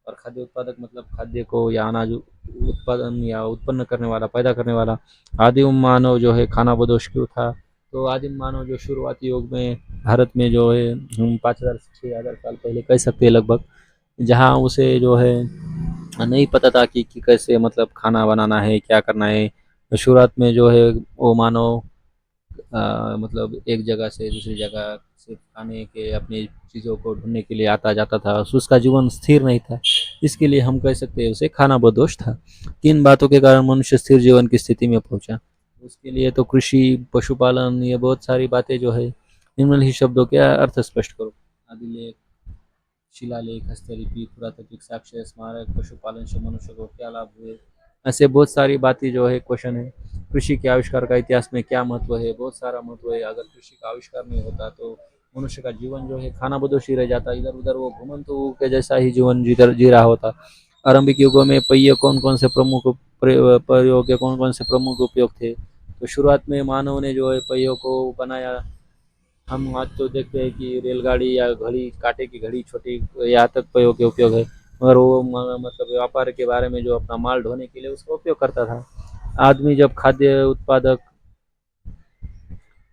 और खाद्य उत्पादक मतलब खाद्य को या अनाज उत्पादन या उत्पन्न करने वाला, पैदा करने वाला। आदिम मानव जो है खाना बदोश क्यों था? तो आदिम मानव जो शुरुआती युग में भारत में जो है हम 5,000 से 6,000 साल पहले कह सकते हैं लगभग, जहाँ उसे जो है नहीं पता था कि कैसे मतलब खाना बनाना है, क्या करना है। तो शुरुआत में जो है वो मानव मतलब एक जगह से दूसरी जगह से खाने के अपनी चीज़ों को ढूंढने के लिए आता जाता था। उसका जीवन स्थिर नहीं था, इसके लिए हम कह सकते हैं उसे खाना बदोश था। किन बातों के कारण मनुष्य स्थिर जीवन की स्थिति में पहुंचा? उसके लिए तो कृषि, पशुपालन, ये बहुत सारी बातें जो है। निम्नलिखित शब्दों के अर्थ स्पष्ट करो। अभिलेख, शिलालेख, हस्तलिपि, पुरातात्विक साक्ष्य, स्मारक, पशुपालन से मनुष्य को क्या लाभ हुए, ऐसे बहुत सारी बातें जो है क्वेश्चन है। कृषि के आविष्कार का इतिहास में क्या महत्व है? बहुत सारा महत्व है। अगर कृषि का आविष्कार नहीं होता तो मनुष्य का जीवन जो है खाना बदोश ही रह जाता, इधर उधर वो घुमंतु के जैसा ही जीवन जी रहा होता। आरंभिक युगों में पहिए कौन कौन से प्रमुख प्रयोग के कौन कौन से प्रमुख उपयोग थे? तो शुरुआत में मानव ने जो है पहियों को बनाया। हम आज तो देखते हैं कि रेलगाड़ी या घड़ी, कांटे की घड़ी छोटी, यहाँ तक पहियों के उपयोग है। मगर वो मतलब व्यापार के बारे में जो अपना माल ढोने के लिए उसका उपयोग करता था। आदमी जब खाद्य उत्पादक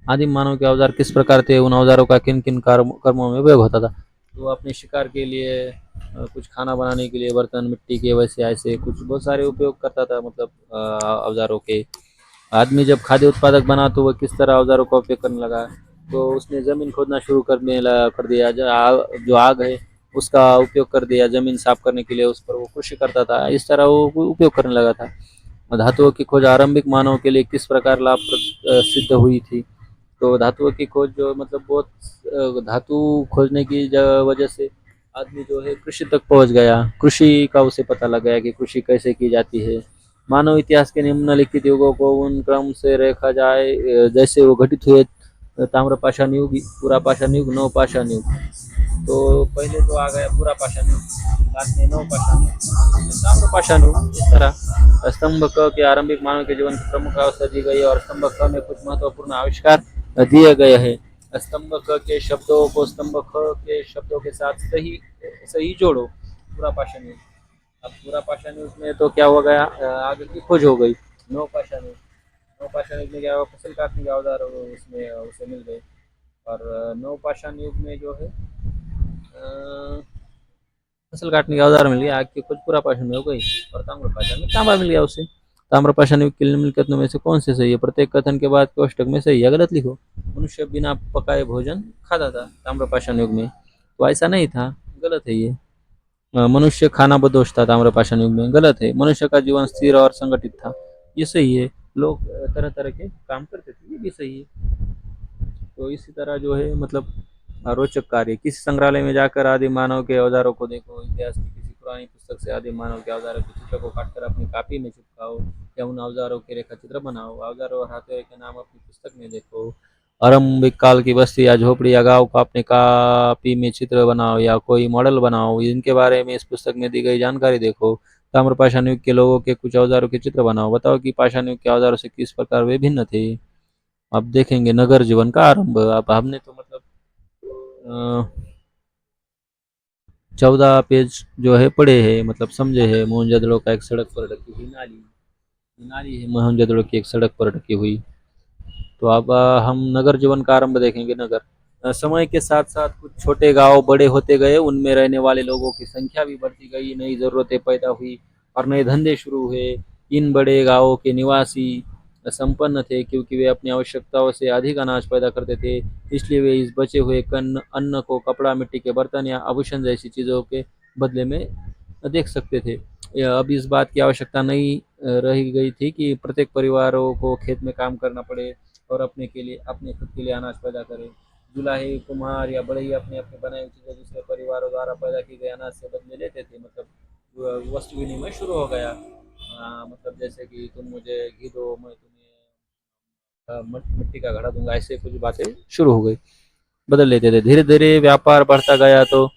आदिम मानव के औजार किस प्रकार थे, उन औजारों का किन किन कर्मों में उपयोग होता था। तो अपने शिकार के लिए, कुछ खाना बनाने के लिए बर्तन मिट्टी के, वैसे ऐसे कुछ बहुत सारे उपयोग करता था, मतलब औजारों के। आदमी जब खाद्य उत्पादक बना तो वह किस तरह औजारों का उपयोग करने लगा। तो उसने ज़मीन खोदना शुरू कर दिया। जो आग है उसका उपयोग कर दिया ज़मीन साफ करने के लिए, उस पर वो कृषि करता था। इस तरह वो उपयोग करने लगा था। धातुओं की खोज आरंभिक मानव के लिए किस प्रकार लाभप्रद सिद्ध हुई थी। तो धातुओं की खोज जो मतलब बहुत धातु खोजने की वजह से आदमी जो है कृषि तक पहुंच गया। कृषि का उसे पता लग गया कि कृषि कैसे की जाती है। मानव इतिहास के निम्नलिखित युगों को उन क्रम से देखा जाए जैसे वो घटित हुए। ताम्र पाषाण युग, पुरा पाषाण युग, नव पाषाण युग। तो पहले तो आ गया पूरा पाषाण युग, बाद में नव पाषाण युग, ताम्र पाषाण युग। इस तरह स्तंभ क के आरंभिक मानव के जीवन की प्रमुख अवस्था दी गई है और स्तंभ क में कुछ महत्वपूर्ण आविष्कार दिए गए हैं। स्तंभ क के शब्दों को स्तंभ ख के शब्दों के साथ सही सही जोड़ो। पूरा पाषाण युग। अब पूरा पाषाण युग में तो क्या हो गया, आगे की खोज हो गई। नव पाषाण युग, नव पाषाण युग में क्या हुआ, फसल काटने के औजार उसमें उसे मिल गए। और नव पाषाण युग में जो है फसल काटने के औजार मिल गया, आग की खोज पूरा पाषाण में हो गई। और ताम्र पाषाण में तांबा मिल गया उसे। ताम्र पाषाण युग के निम्नलिखित में से कौन से सही है। प्रत्येक कथन के बाद कोष्टक में सही या गलत लिखो। मनुष्य बिना पकाए भोजन खाता था ताम्र पाषाण युग में, तो ऐसा नहीं था, गलत है ये। मनुष्य खाना बदोश था ताम्र पाषाण युग में, गलत है। मनुष्य का जीवन स्थिर और संगठित था, ये सही है। लोग तरह तरह के काम करते थे, ये भी सही है। तो इसी तरह जो है मतलब रोचक कार्य। किसी संग्रहालय में जाकर आदिम मानव के औजारों को देखो। इतिहास की किसी पुरानी पुस्तक से आदिम मानव के औजारों के चित्र को काटकर अपनी कॉपी में चिपकाओ या उन औजारों के रेखा चित्र बनाओ। औजारों और हथियारों के नाम अपनी पुस्तक में देखो। आरंभिक काल की बस्ती या झोपड़ी या गांव को अपने कॉपी में चित्र बनाओ या कोई मॉडल बनाओ। इनके बारे में इस पुस्तक में दी गई जानकारी देखो। ताम्र पाषाण युग के लोगों के कुछ औजारों के चित्र बनाओ। बताओ कि पाषाण युग के औजारों से किस प्रकार वे भिन्न थे। अब देखेंगे नगर जीवन का आरंभ। अब हमने तो मतलब 14 पेज जो है पढ़े हैं, मतलब समझे हैं। मोहनजोदड़ो का एक सड़क पर ढकी हुई नाली, नाली है मोहनजोदड़ो की एक सड़क पर ढकी हुई। तो अब हम नगर जीवन का आरंभ देखेंगे। नगर समय के साथ साथ कुछ छोटे गांव बड़े होते गए, उनमें रहने वाले लोगों की संख्या भी बढ़ती गई, नई जरूरतें पैदा हुई और नए धंधे शुरू हुए। इन बड़े गांवों के निवासी संपन्न थे क्योंकि वे अपनी आवश्यकताओं से अधिक अनाज पैदा करते थे। इसलिए वे इस बचे हुए अन्न को कपड़ा, मिट्टी के बर्तन या आभूषण जैसी चीज़ों के बदले में देख सकते थे। अब इस बात की आवश्यकता नहीं रह गई थी कि प्रत्येक परिवारों को खेत में काम करना पड़े और अपने खुद के लिए अनाज पैदा करें। जुलाही, कुम्हार या बढ़ई अपने अपने बनाई हुई चीज़ें दूसरे परिवारों द्वारा पैदा की गई अनाज से बदले लेते थे। मतलब वस्तु विनिमय शुरू हो गया। मतलब जैसे कि तुम मुझे घी दो, मैं तुम्हें मिट्टी का घड़ा दूंगा, ऐसे कुछ बातें शुरू हो गई, बदल लेते थे। धीरे धीरे व्यापार बढ़ता गया तो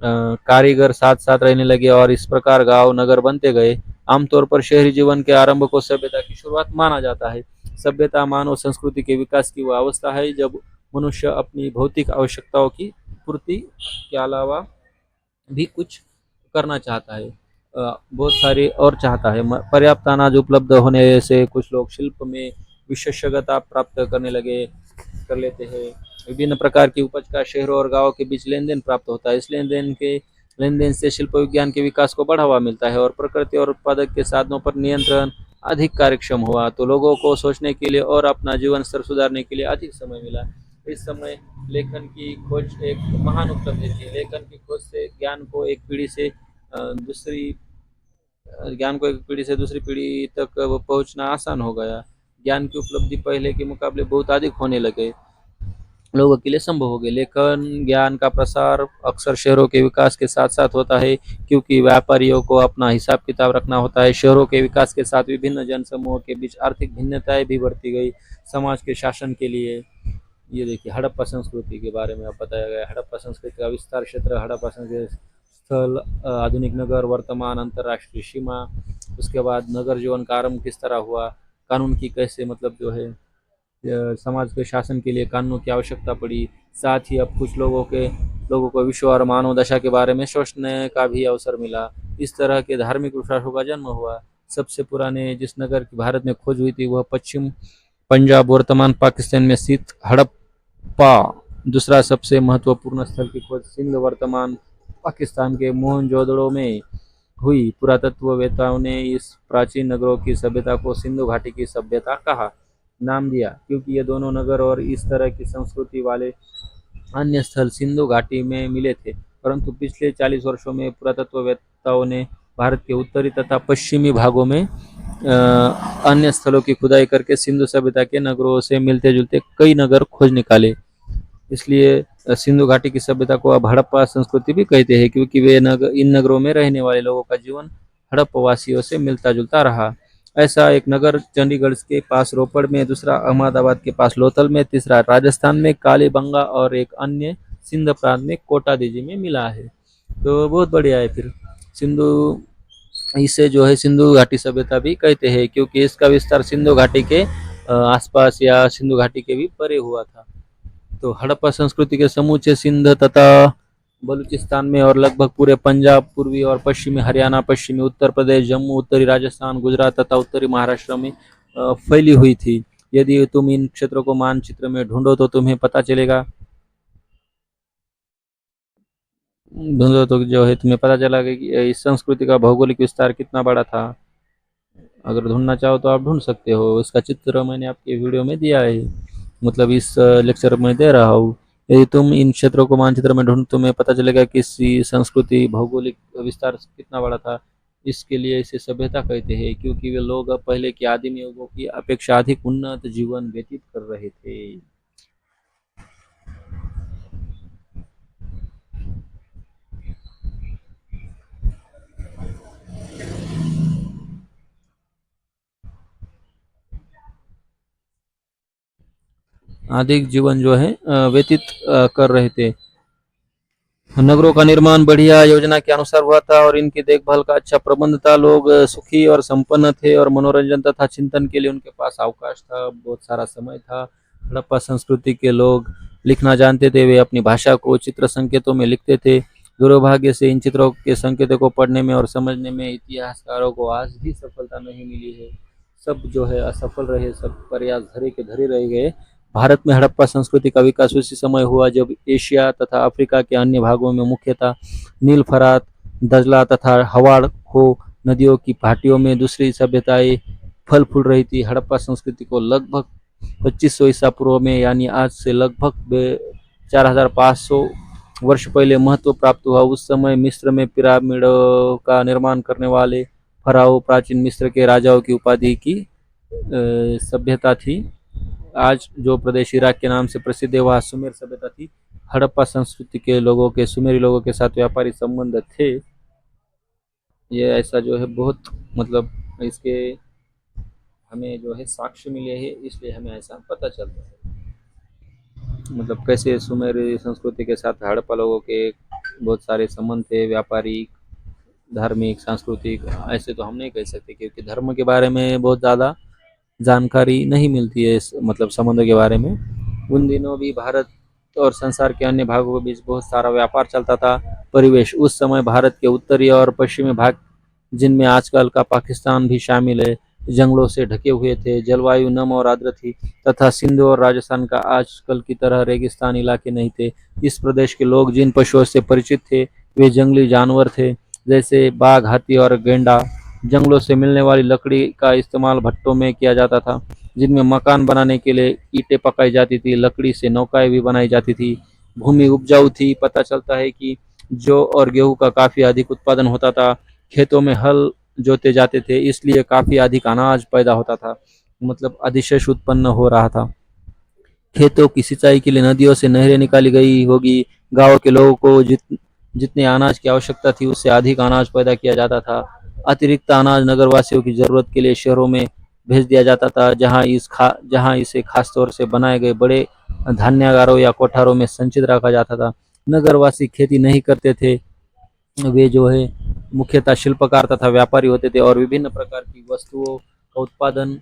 कारीगर साथ साथ रहने लगे और इस प्रकार गांव नगर बनते गए। आमतौर पर शहरी जीवन के आरंभ को सभ्यता की शुरुआत माना जाता है। सभ्यता मानव संस्कृति के विकास की वह अवस्था है जब मनुष्य अपनी भौतिक आवश्यकताओं की पूर्ति के अलावा भी कुछ करना चाहता है, बहुत सारी और चाहता है। पर्याप्त अनाज उपलब्ध होने से कुछ लोग शिल्प में विशेषज्ञता प्राप्त करने लगे कर लेते हैं। विभिन्न प्रकार की उपज का शहरों और गांवों के बीच लेन देन प्राप्त होता है। इस लेन देन से शिल्प विज्ञान के विकास को बढ़ावा मिलता है और प्रकृति और उत्पादक के साधनों पर नियंत्रण अधिक कार्यक्षम हुआ। तो लोगों को सोचने के लिए और अपना जीवन स्तर सुधारने के लिए अधिक समय मिला। इस समय लेखन की खोज एक महान उपलब्धि थी। लेखन की खोज से ज्ञान को एक पीढ़ी से दूसरी पीढ़ी तक पहुंचना आसान हो गया। ज्ञान की उपलब्धि पहले के मुकाबले बहुत अधिक होने लगे, लोगों के लिए संभव हो गए। लेकिन ज्ञान का प्रसार अक्सर शहरों के विकास के साथ साथ होता है क्योंकि व्यापारियों को अपना हिसाब किताब रखना होता है। शहरों के विकास के साथ विभिन्न जनसमूहों के बीच आर्थिक भिन्नताएं भी बढ़ती गई। समाज के शासन के लिए ये देखिए हड़प्पा संस्कृति के बारे में अब बताया गया। हड़प्पा संस्कृति का विस्तार क्षेत्र, हड़प्पा संस्कृति स्थल, आधुनिक नगर, वर्तमान अंतर्राष्ट्रीय सीमा। उसके बाद नगर जीवन का आरंभ किस तरह हुआ। कानून की कैसे मतलब जो है समाज के शासन के लिए कानूनों की आवश्यकता पड़ी। साथ ही अब कुछ लोगों को विश्व और मानव दशा के बारे में सोचने का भी अवसर मिला। इस तरह के धार्मिक विश्वासों का जन्म हुआ। सबसे पुराने जिस नगर की भारत में खोज हुई थी वह पश्चिम पंजाब वर्तमान पाकिस्तान में स्थित हड़प्पा। दूसरा सबसे महत्वपूर्ण स्थल की खोज सिंध वर्तमान पाकिस्तान के मोहनजोदड़ो में हुई। पुरातत्ववेत्ताओं ने इस प्राचीन नगरों की सभ्यता को सिंधु घाटी की सभ्यता कहा नाम दिया, क्योंकि ये दोनों नगर और इस तरह की संस्कृति वाले अन्य स्थल सिंधु घाटी में मिले थे। परंतु पिछले 40 वर्षों में पुरातत्ववेत्ताओं ने भारत के उत्तरी तथा पश्चिमी भागों में अन्य स्थलों की खुदाई करके सिंधु सभ्यता के नगरों से मिलते जुलते कई नगर खोज निकाले। इसलिए सिंधु घाटी की सभ्यता को अब हड़प्पा संस्कृति भी कहते हैं, क्योंकि इन नगरों में रहने वाले लोगों का जीवन हड़प्पवासियों से मिलता जुलता रहा। ऐसा एक नगर चंडीगढ़ के पास रोपड़ में, दूसरा अहमदाबाद के पास लोथल में, तीसरा राजस्थान में कालीबंगा और एक अन्य सिंध प्रांत में कोटा दीजी में मिला है। तो बहुत बढ़िया है। फिर सिंधु, इसे जो है सिंधु घाटी सभ्यता भी कहते हैं, क्योंकि इसका विस्तार सिंधु घाटी के आसपास या सिंधु घाटी के भी परे हुआ था। तो हड़प्पा संस्कृति के समूचे सिंध तथा बलूचिस्तान में और लगभग पूरे पंजाब, पूर्वी और पश्चिमी हरियाणा, पश्चिमी उत्तर प्रदेश, जम्मू, उत्तरी राजस्थान, गुजरात तथा उत्तरी महाराष्ट्र में फैली हुई थी। यदि तुम इन क्षेत्रों को मानचित्र में ढूंढो तो तुम्हें पता चलेगा ढूंढो तो जो है तुम्हें पता चला कि इस संस्कृति का भौगोलिक विस्तार कितना बड़ा था। अगर ढूंढना चाहो तो आप ढूंढ सकते हो। इसका चित्र मैंने आपके वीडियो में दिया है, मतलब इस लेक्चर में दे रहा हूँ। यदि तुम इन क्षेत्रों को मानचित्र में ढूंढ तुम्हें पता चलेगा कि इसी संस्कृति भौगोलिक विस्तार कितना बड़ा था। इसके लिए इसे सभ्यता कहते हैं, क्योंकि वे लोग अब पहले के आदिम युगों की अपेक्षा अधिक उन्नत जीवन व्यतीत कर रहे थे। अधिक जीवन जो है व्यतीत कर रहे थे। नगरों का निर्माण बढ़िया योजना के अनुसार हुआ था और इनकी देखभाल का अच्छा प्रबंध था। लोग सुखी और संपन्न थे और मनोरंजन तथा चिंतन के लिए उनके पास अवकाश था, बहुत सारा समय था। हड़प्पा संस्कृति के लोग लिखना जानते थे, वे अपनी भाषा को चित्र संकेतों में लिखते थे। दुर्भाग्य से इन चित्रों के संकेतों को पढ़ने में और समझने में इतिहासकारों को आज भी सफलता नहीं मिली है। सब जो है असफल रहे, सब प्रयास धरे के धरे रह गए। भारत में हड़प्पा संस्कृति का विकास उसी समय हुआ जब एशिया तथा अफ्रीका के अन्य भागों में, मुख्यतः नील फरात, दजला तथा हवाड़ हो नदियों की घाटियों में दूसरी सभ्यताएं फल फूल रही थी। हड़प्पा संस्कृति को लगभग 2500 ईसा पूर्व में, यानी आज से लगभग 4500 वर्ष पहले महत्व प्राप्त हुआ। उस समय मिस्र में पिरामिड का निर्माण करने वाले फराओ प्राचीन मिस्र के राजाओं की उपाधि की सभ्यता थी। आज जो प्रदेश इराक के नाम से प्रसिद्ध है वह सुमेर सभ्यता थी। हड़प्पा संस्कृति के लोगों के सुमेरी लोगों के साथ व्यापारी संबंध थे। ये ऐसा जो है बहुत मतलब इसके हमें जो है साक्ष्य मिले हैं, इसलिए हमें ऐसा पता चलता है। मतलब कैसे सुमेरी संस्कृति के साथ हड़प्पा लोगों के बहुत सारे संबंध थे, व्यापारिक, धार्मिक, सांस्कृतिक। ऐसे तो हम नहीं कह सकते, क्योंकि धर्म के बारे में बहुत ज़्यादा जानकारी नहीं मिलती है इस मतलब संबंधों के बारे में। उन दिनों भी भारत और संसार के अन्य भागों के बीच बहुत सारा व्यापार चलता था। परिवेश उस समय भारत के उत्तरी और पश्चिमी भाग, जिनमें आजकल का पाकिस्तान भी शामिल है, जंगलों से ढके हुए थे। जलवायु नम और आर्द्र थी तथा सिंध और राजस्थान का आजकल की तरह रेगिस्तान इलाके नहीं थे। इस प्रदेश के लोग जिन पशुओं से परिचित थे वे जंगली जानवर थे, जैसे बाघ, हाथी और गेंडा। जंगलों से मिलने वाली लकड़ी का इस्तेमाल भट्टों में किया जाता था, जिनमें मकान बनाने के लिए ईंटें पकाई जाती थी। लकड़ी से नौकाएं भी बनाई जाती थी। भूमि उपजाऊ थी। पता चलता है कि जौ और गेहूं का काफी अधिक उत्पादन होता था। खेतों में हल जोते जाते थे, इसलिए काफी अधिक अनाज पैदा होता था, मतलब अधिशेष उत्पन्न हो रहा था। खेतों की सिंचाई के लिए नदियों से नहरें निकाली गई होगी। गांव के लोगों को जितने अनाज की आवश्यकता थी उससे अधिक अनाज पैदा किया जाता था। अतिरिक्त अनाज नगरवासियों की जरूरत के लिए शहरों में भेज दिया जाता था, जहां इसे खास तौर से बनाए गए बड़े धान्यागारों या कोठारों में संचित रखा जाता था। नगरवासी खेती नहीं करते थे, वे जो है मुख्यतः शिल्पकार तथा व्यापारी होते थे और विभिन्न प्रकार की वस्तुओं का उत्पादन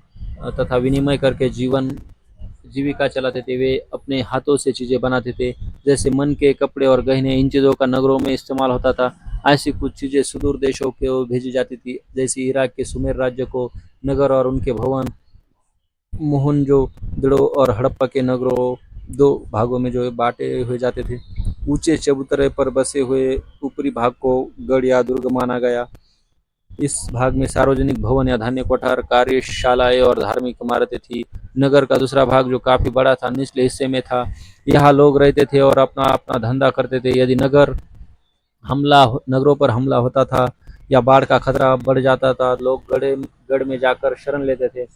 तथा विनिमय करके जीविका चलाते थे। वे अपने हाथों से चीज़ें बनाते थे, जैसे मन के कपड़े और गहने। इन चीज़ों का नगरों में इस्तेमाल होता था। ऐसी कुछ चीज़ें सुदूर देशों को भेजी जाती थी, जैसे इराक के सुमेर राज्य को नगर और उनके भवन, मोहनजोदड़ो और हड़प्पा के नगरों दो भागों में जो है बांटे हुए जाते थे। ऊंचे चबूतरे पर बसे हुए ऊपरी भाग को गढ़ या दुर्ग माना गया। इस भाग में सार्वजनिक भवन या धान्य कोठार, कार्यशालाएं और धार्मिक इमारतें थी। नगर का दूसरा भाग जो काफी बड़ा था, निचले हिस्से में था। यहाँ लोग रहते थे और अपना अपना धंधा करते थे। यदि नगरों पर हमला होता था या बाढ़ का खतरा बढ़ जाता था, लोग गढ़ में जाकर शरण लेते थे।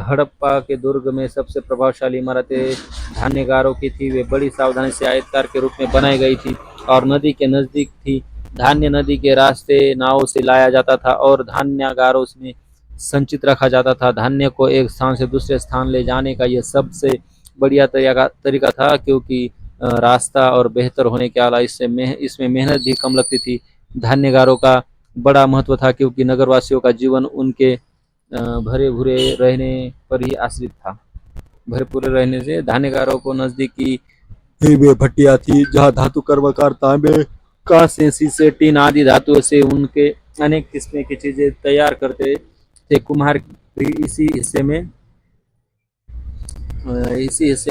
हड़प्पा के दुर्ग में सबसे प्रभावशाली इमारतें धान्यगारों की थी। वे बड़ी सावधानी से आयताकार के रूप में बनाई गई थी और नदी के नजदीक थी। धान्य नदी के रास्ते नाव से लाया जाता था और धान्यगारों में संचित रखा जाता था। धान्य को एक स्थान से दूसरे स्थान ले जाने का यह सबसे बढ़िया तरीका था, क्योंकि रास्ता और बेहतर होने के अलावा इसमें मेहनत भी कम लगती थी। धान्यगारों का बड़ा महत्व था, क्योंकि नगरवासियों का जीवन उनके भरे भूरे रहने पर ही आश्रित था। भरे पूरे रहने से धान्यगारों को नजदीकी वे भट्टियां थी, जहाँ धातु कर्मकार तांबे, कांसे, शीशे, टीन आदि धातुओं से उनके अनेक किस्में की चीजें तैयार करते थे। कुम्हार भी इसी हिस्से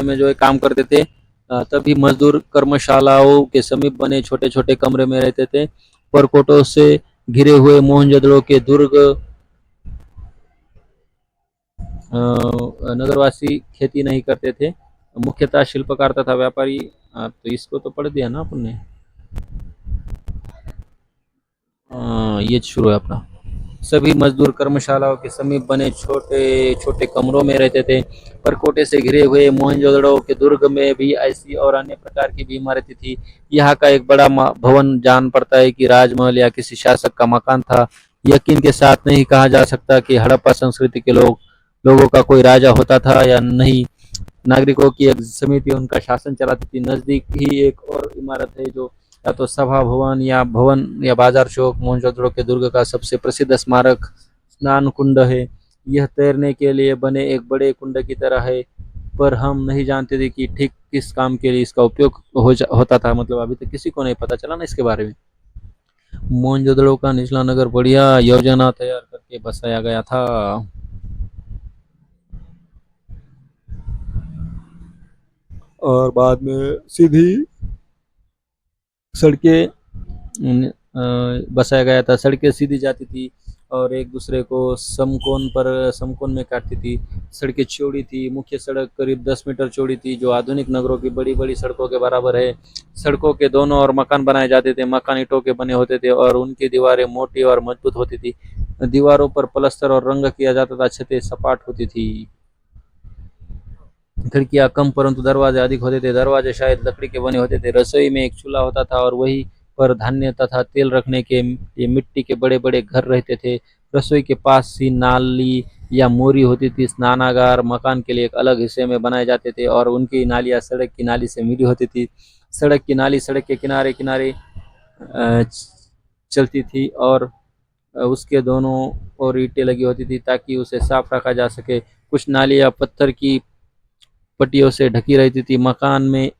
में जो है काम करते थे। तभी मजदूर कर्मशालाओं के समीप बने छोटे छोटे कमरे में रहते थे। परकोटों से घिरे हुए मोहनजोदड़ो के दुर्ग नगरवासी खेती नहीं करते थे, मुख्यतः शिल्पकार तथा व्यापारी। तो इसको तो पढ़ दिया ना अपन ने। ये शुरू है अपना। सभी मजदूर कर्मशालाओं के समीप बने छोटे छोटे कमरों में रहते थे। परकोटे से घिरे हुए मोहनजोदड़ो के दुर्ग में भी ऐसी और अन्य प्रकार की भी इमारतें थी। यहाँ का एक बड़ा भवन जान पड़ता है कि राजमहल या किसी शासक का मकान था। यकीन के साथ नहीं कहा जा सकता कि हड़प्पा संस्कृति के लोगों का कोई राजा होता था या नहीं। नागरिकों की एक समिति उनका शासन चलाती थी। नजदीक ही एक और इमारत है, जो या तो सभा भवन या बाजार चौक। मोहनजोदड़ो के दुर्ग का सबसे प्रसिद्ध स्मारक स्नान कुंड है। यह तैरने के लिए बने एक बड़े कुंड की तरह है, पर हम नहीं जानते थे कि ठीक किस काम के लिए इसका उपयोग होता था। मतलब अभी तक किसी को नहीं पता चला ना इसके बारे में। मोहनजोदड़ो का निचला नगर बढ़िया योजना तैयार करके बसाया गया था। और बाद में सीधी सड़कें बसाया गया था। सड़कें सीधी जाती थी और एक दूसरे को समकोण में काटती थी। सड़कें चौड़ी थी। मुख्य सड़क करीब 10 मीटर चौड़ी थी, जो आधुनिक नगरों की बड़ी बड़ी सड़कों के बराबर है। सड़कों के दोनों ओर मकान बनाए जाते थे। मकान ईंटों के बने होते थे और उनकी दीवारें मोटी और मजबूत होती थी। दीवारों पर प्लास्टर और रंग किया जाता था। छतें सपाट होती थी। खिड़कियां कम परंतु दरवाजे अधिक होते थे। दरवाजे शायद लकड़ी के बने होते थे। रसोई में एक चूल्हा होता था और वही पर धान्य तथा तेल रखने के ये मिट्टी के बड़े बड़े घर रहते थे। रसोई के पास ही नाली या मोरी होती थी। स्नानागार मकान के लिए एक अलग हिस्से में बनाए जाते थे और उनकी नालियां सड़क की नाली से मिली होती थी। सड़क की नाली सड़क के किनारे किनारे चलती थी और उसके दोनों ओर ईंटें लगी होती थी, ताकि उसे साफ रखा जा सके। कुछ नालियां पत्थर की पट्टियों से ढकी रहती थी। मकान में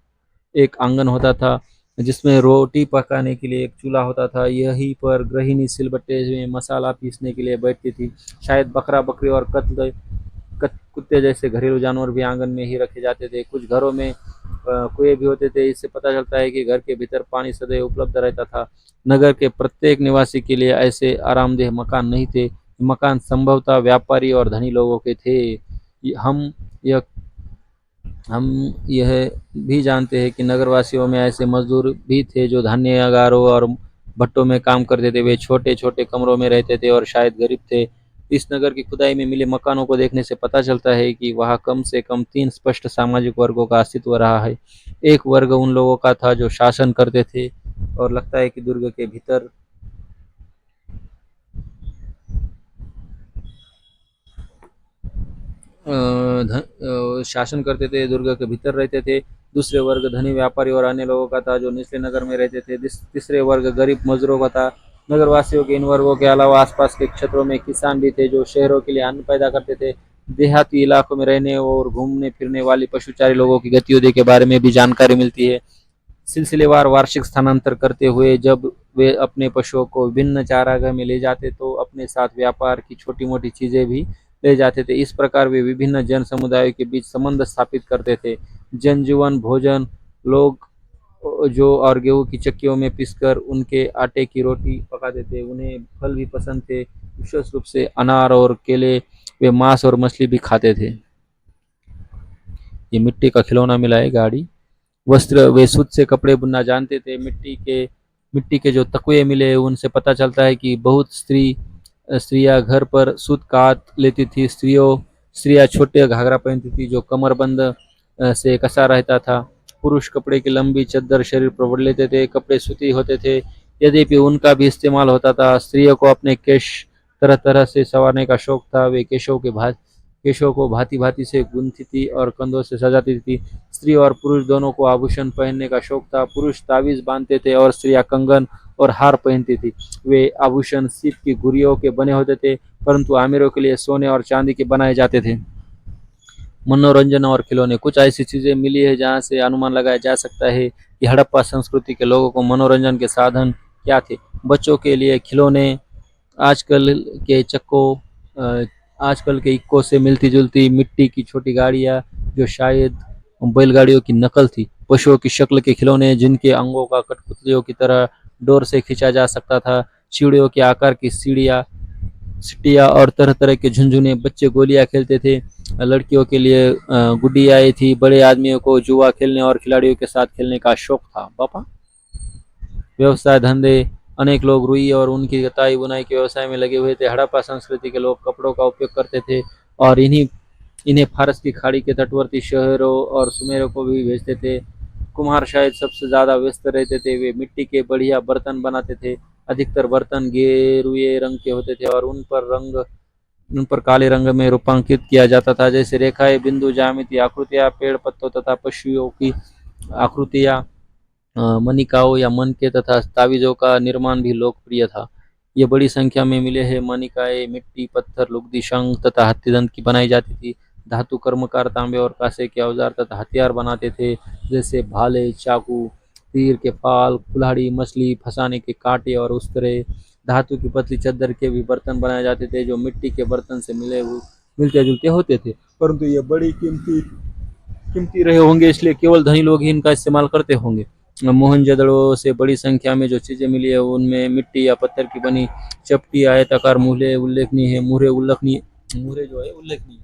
एक आंगन होता था, जिसमें रोटी पकाने के लिए एक चूल्हा होता था। यहीं पर गृहिणी सिलबट्टे में मसाला पीसने के लिए बैठती थी। शायद बकरा बकरी और कुत्ते जैसे घरेलू जानवर भी आंगन में ही रखे जाते थे। कुछ घरों में कुएं भी होते थे। इससे पता चलता है कि घर के भीतर पानी सदैव उपलब्ध रहता था। नगर के प्रत्येक निवासी के लिए ऐसे आरामदेह मकान नहीं थे। मकान संभवतः व्यापारी और धनी लोगों के थे। यह हम यह भी जानते हैं कि नगरवासियों में ऐसे मजदूर भी थे जो धान्यागारों और भट्टों में काम करते थे। वे छोटे छोटे कमरों में रहते थे और शायद गरीब थे। इस नगर की खुदाई में मिले मकानों को देखने से पता चलता है कि वहाँ कम से कम 3 स्पष्ट सामाजिक वर्गों का अस्तित्व रहा है। एक वर्ग उन लोगों का था जो शासन करते थे, और लगता है कि दुर्ग के भीतर शासन करते थे, दुर्ग के भीतर रहते थे। दूसरे वर्ग धनी व्यापारी और अन्य लोगों का था, जो निचले नगर में रहते थे। तीसरे वर्ग गरीब मजदूरों का था, नगरवासियों के इन वर्गों के अलावा आसपास के क्षेत्रों में किसान भी थे जो शहरों के लिए अन्न पैदा करते थे। देहाती इलाकों में रहने और घूमने फिरने वाली पशुचारी लोगों की गतिविधि के बारे में भी जानकारी मिलती है। सिलसिलेवार वार्षिक स्थानांतर करते हुए जब वे अपने पशुओं को विभिन्न चारागाह में ले जाते तो अपने साथ व्यापार की छोटी मोटी चीजें भी ले जाते थे। इस प्रकार वे विभिन्न जन समुदायों के बीच संबंध स्थापित करते थे। जनजीवन भोजन लोग जो और गेहूं की चक्कियों में पीसकर उनके आटे की रोटी पकाते थे। उन्हें फल भी पसंद थे, विशेष रूप से अनार और केले। वे मांस और मछली भी खाते थे। ये मिट्टी का खिलौना मिला है गाड़ी। वस्त्र वे सूत से कपड़े बुनना जानते थे। मिट्टी के जो तकुए मिले उनसे पता चलता है कि बहुत स्त्रियां घर पर सूत काट लेती थी। स्त्रियां छोटे घाघरा पहनती थी जो कमरबंद से कसा रहता था। पुरुष कपड़े की लंबी चादर शरीर पर ओढ़ लेते थे। कपड़े सूती होते थे, यद्यपि उनका भी इस्तेमाल होता था। स्त्रियों को अपने केश तरह तरह से संवारने का शौक था। वे केशों को भांति भांति से गूंथती थी और कंधों से सजाती थी। स्त्री और पुरुष दोनों को आभूषण पहनने का शौक था। पुरुष ताबीज बांधते थे और स्त्रियां कंगन और हार पहनती थी। वे आभूषण सीप की गुड़ियों के बने होते थे, परंतु आमिरों के लिए सोने और चांदी के बनाए जाते थे। मनोरंजन और खिलौने कुछ ऐसी चीजें मिली है जहां से अनुमान लगाया जा सकता है कि हड़प्पा संस्कृति के लोगों को मनोरंजन के साधन क्या थे। बच्चों के लिए खिलौने आजकल के चक्कों आजकल के इक्को से मिलती जुलती मिट्टी की छोटी गाड़ियां जो शायद बैलगाड़ियों की नकल थी। पशुओं की शक्ल के खिलौने जिनके अंगों का कठपुतलियों की तरह डोर से खींचा जा सकता था। चिड़ियों के आकार की सिटिया और तरह तरह के झुनझुने। बच्चे गोलियां खेलते थे। लड़कियों के लिए गुड़ियाएं थी। बड़े आदमियों को जुआ खेलने और खिलाड़ियों के साथ खेलने का शौक था। पापा व्यवसाय धंधे अनेक लोग रुई और उनकी कताई बुनाई के व्यवसाय में लगे हुए थे। हड़प्पा संस्कृति के लोग कपड़ों का उपयोग करते थे और इन्हें फारस की खाड़ी के तटवर्ती शहरों और सुमेरों को भी भेजते थे। कुम्हार शायद सबसे ज्यादा व्यस्त रहते थे। वे मिट्टी के बढ़िया बर्तन बनाते थे। अधिकतर बर्तन गेरुए रंग के होते थे और उन पर काले रंग में रूपांकित किया जाता था, जैसे रेखाएं, बिंदु, ज्यामिति आकृतियां, पेड़ पत्तों तथा पशुओं की आकृतियां, मनिकाओं या मन के तथा तावीजों का निर्माण भी लोकप्रिय था। ये बड़ी संख्या में मिले हैं। मनिकाएं मिट्टी, पत्थर, लुगदी, शंख तथा हाथीदंत की बनाई जाती थी। धातु कर्मकार तांबे और कांसे के औजार तथा हथियार बनाते थे, जैसे भाले, चाकू, तीर के फाल, कुल्हाड़ी, मछली फंसाने के कांटे और उस्तरे। धातु की पतली चद्दर के भी बर्तन बनाए जाते थे जो मिट्टी के बर्तन से मिलते जुलते होते थे, परंतु ये बड़ी कीमती रहे होंगे, इसलिए केवल धनी लोग ही इनका इस्तेमाल करते होंगे। मोहनजोदड़ो से बड़ी संख्या में जो चीजें मिली है उनमें मिट्टी या पत्थर की बनी चपटी, आयताकार मुहरे उल्लेखनीय है। मुहरे जो है उल्लेखनीय।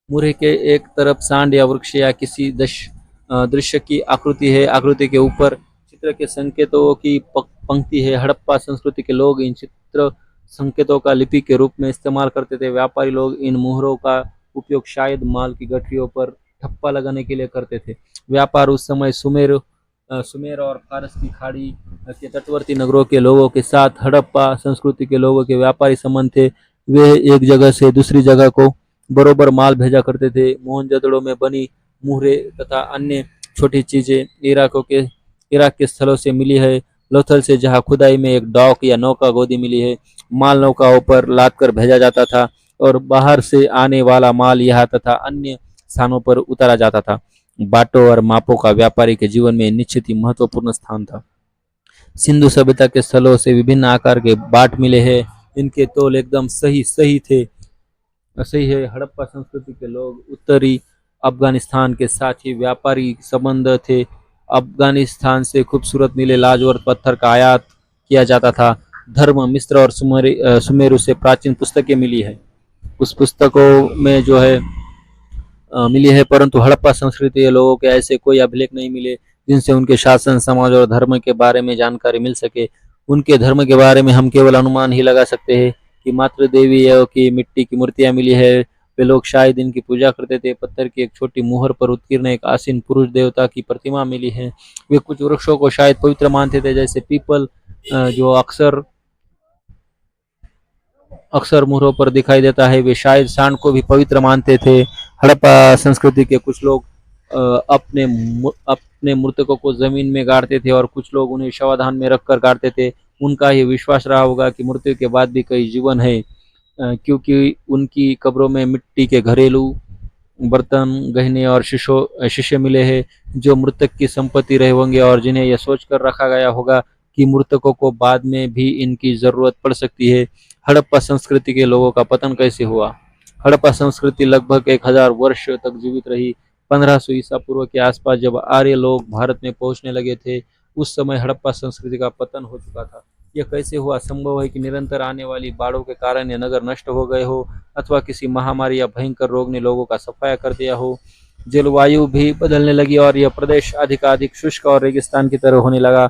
मुहरे के एक तरफ सांड या वृक्ष या किसी दृश्य की आकृति है। आकृति के ऊपर चित्र के संकेतों की पंक्ति है। हड़प्पा संस्कृति के लोग इन चित्र संकेतों का लिपि के रूप में इस्तेमाल करते थे। व्यापारी लोग इन मुहरों का उपयोग शायद माल की गठरियों पर ठप्पा लगाने के लिए करते थे। व्यापार उस समय सुमेर और फारस की खाड़ी के तटवर्ती नगरों के लोगों के साथ हड़प्पा संस्कृति के लोगों के व्यापारी संबंध थे। वे एक जगह से दूसरी जगह को बरोबर माल भेजा करते थे। मोहनजोदड़ो में बनी मुहरे तथा अन्य छोटी चीजें इराक के स्थलों से मिली है। लोथल से जहां खुदाई में एक डॉक या नौका गोदी मिली है। माल नौकाओं पर लाद कर भेजा जाता था और बाहर से आने वाला माल यहाँ तथा अन्य स्थानों पर उतारा जाता था। बाटों और मापों का व्यापारी के जीवन में निश्चित ही महत्वपूर्ण स्थान था। सिंधु सभ्यता के स्थलों से विभिन्न आकार के बाट मिले हैं। इनके तौल एकदम सही है। हड़प्पा संस्कृति के लोग उत्तरी अफगानिस्तान के साथ ही व्यापारी संबंध थे। अफगानिस्तान से खूबसूरत नीले लाजवंत पत्थर का आयात किया जाता था। धर्म मिस्र और सुमेरु से प्राचीन पुस्तकें मिली है। उस पुस्तकों में जो है मिली है, परंतु हड़प्पा संस्कृति के लोगों के ऐसे कोई अभिलेख नहीं मिले जिनसे उनके शासन, समाज और धर्म के बारे में जानकारी मिल सके। उनके धर्म के बारे में हम केवल अनुमान ही लगा सकते हैं कि मातृ देवी की मिट्टी की मूर्तियां मिली है। वे लोग शायद इनकी पूजा करते थे। पत्थर की एक छोटी मुहर पर उत्कीर्ण एक आसीन पुरुष देवता की प्रतिमा मिली है। वे कुछ वृक्षों को शायद पवित्र मानते थे, जैसे पीपल जो अक्सर मुहरों पर दिखाई देता है। वे शायद सांड को भी पवित्र मानते थे। हड़प्पा संस्कृति के कुछ लोग अपने मृतकों को जमीन में गाड़ते थे और कुछ लोग उन्हें शवाधान में रखकर गाड़ते थे। उनका ये विश्वास रहा होगा कि मृत्यु के बाद भी कई जीवन है, क्योंकि उनकी कब्रों में मिट्टी के घरेलू बर्तन, गहने और शीशे मिले हैं जो मृतक की संपत्ति रहे होंगे, और जिन्हें यह सोचकर रखा गया होगा कि मृतकों को बाद में भी इनकी जरूरत पड़ सकती है। हड़प्पा संस्कृति के लोगों का पतन कैसे हुआ? हड़प्पा संस्कृति लगभग 1000 वर्ष तक जीवित रही। 1500 ईसा पूर्व के आसपास जब आर्य लोग भारत में पहुंचने लगे थे, उस समय हड़प्पा संस्कृति का पतन हो चुका था। यह कैसे हुआ? संभव है कि निरंतर आने वाली बाढ़ों के कारण ये नगर नष्ट हो गए हो, अथवा किसी महामारी या भयंकर रोग ने लोगों का सफाया कर दिया हो। जलवायु भी बदलने लगी और यह प्रदेश अधिकाधिक शुष्क और रेगिस्तान की तरह होने लगा।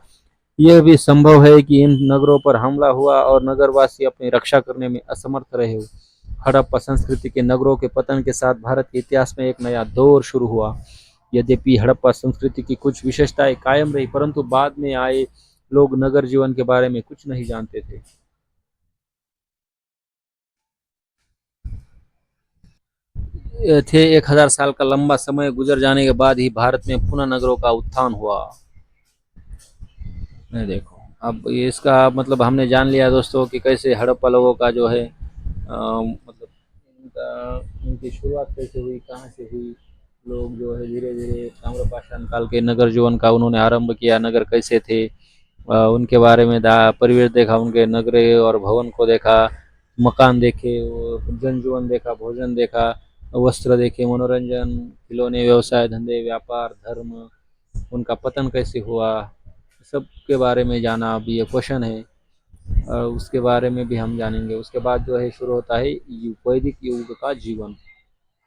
यह भी संभव है कि इन नगरों पर हमला हुआ और नगरवासी अपनी रक्षा करने में असमर्थ रहे हो। हड़प्पा संस्कृति के नगरों के पतन के साथ भारत के इतिहास में एक नया दौर शुरू हुआ। यद्यपि हड़प्पा संस्कृति की कुछ विशेषताएं कायम रही, परंतु बाद में आए लोग नगर जीवन के बारे में कुछ नहीं जानते थे। थे 1000 साल का लंबा समय गुजर जाने के बाद ही भारत में पुनः नगरों का उत्थान हुआ। नहीं, देखो, अब ये इसका मतलब हमने जान लिया दोस्तों कि कैसे हड़प्पा लोगों का जो है मतलब उनकी शुरुआत कैसे हुई, कहाँ से हुई। लोग जो है धीरे धीरे ताम्रपाषाण काल के नगर जीवन का उन्होंने आरंभ किया। नगर कैसे थे, उनके बारे में परिवेश देखा, उनके नगरे और भवन को देखा, मकान देखे, जनजीवन देखा, भोजन देखा, वस्त्र देखे, मनोरंजन, खिलौने, व्यवसाय, धंधे, व्यापार, धर्म, उनका पतन कैसे हुआ, सब के बारे में जाना। अभी ये क्वेश्चन है, उसके बारे में भी हम जानेंगे। उसके बाद जो है शुरू होता है वैदिक युग का जीवन।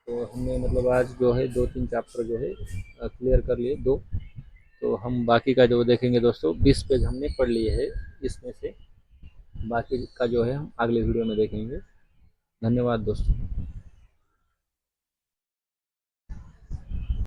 तो हमने मतलब आज जो है 2-3 चैप्टर जो है क्लियर कर लिए, दो। तो हम बाकी का जो देखेंगे दोस्तों, 20 पेज हमने पढ़ लिए है इसमें से। बाकी का जो है हम अगले वीडियो में देखेंगे। धन्यवाद दोस्तों।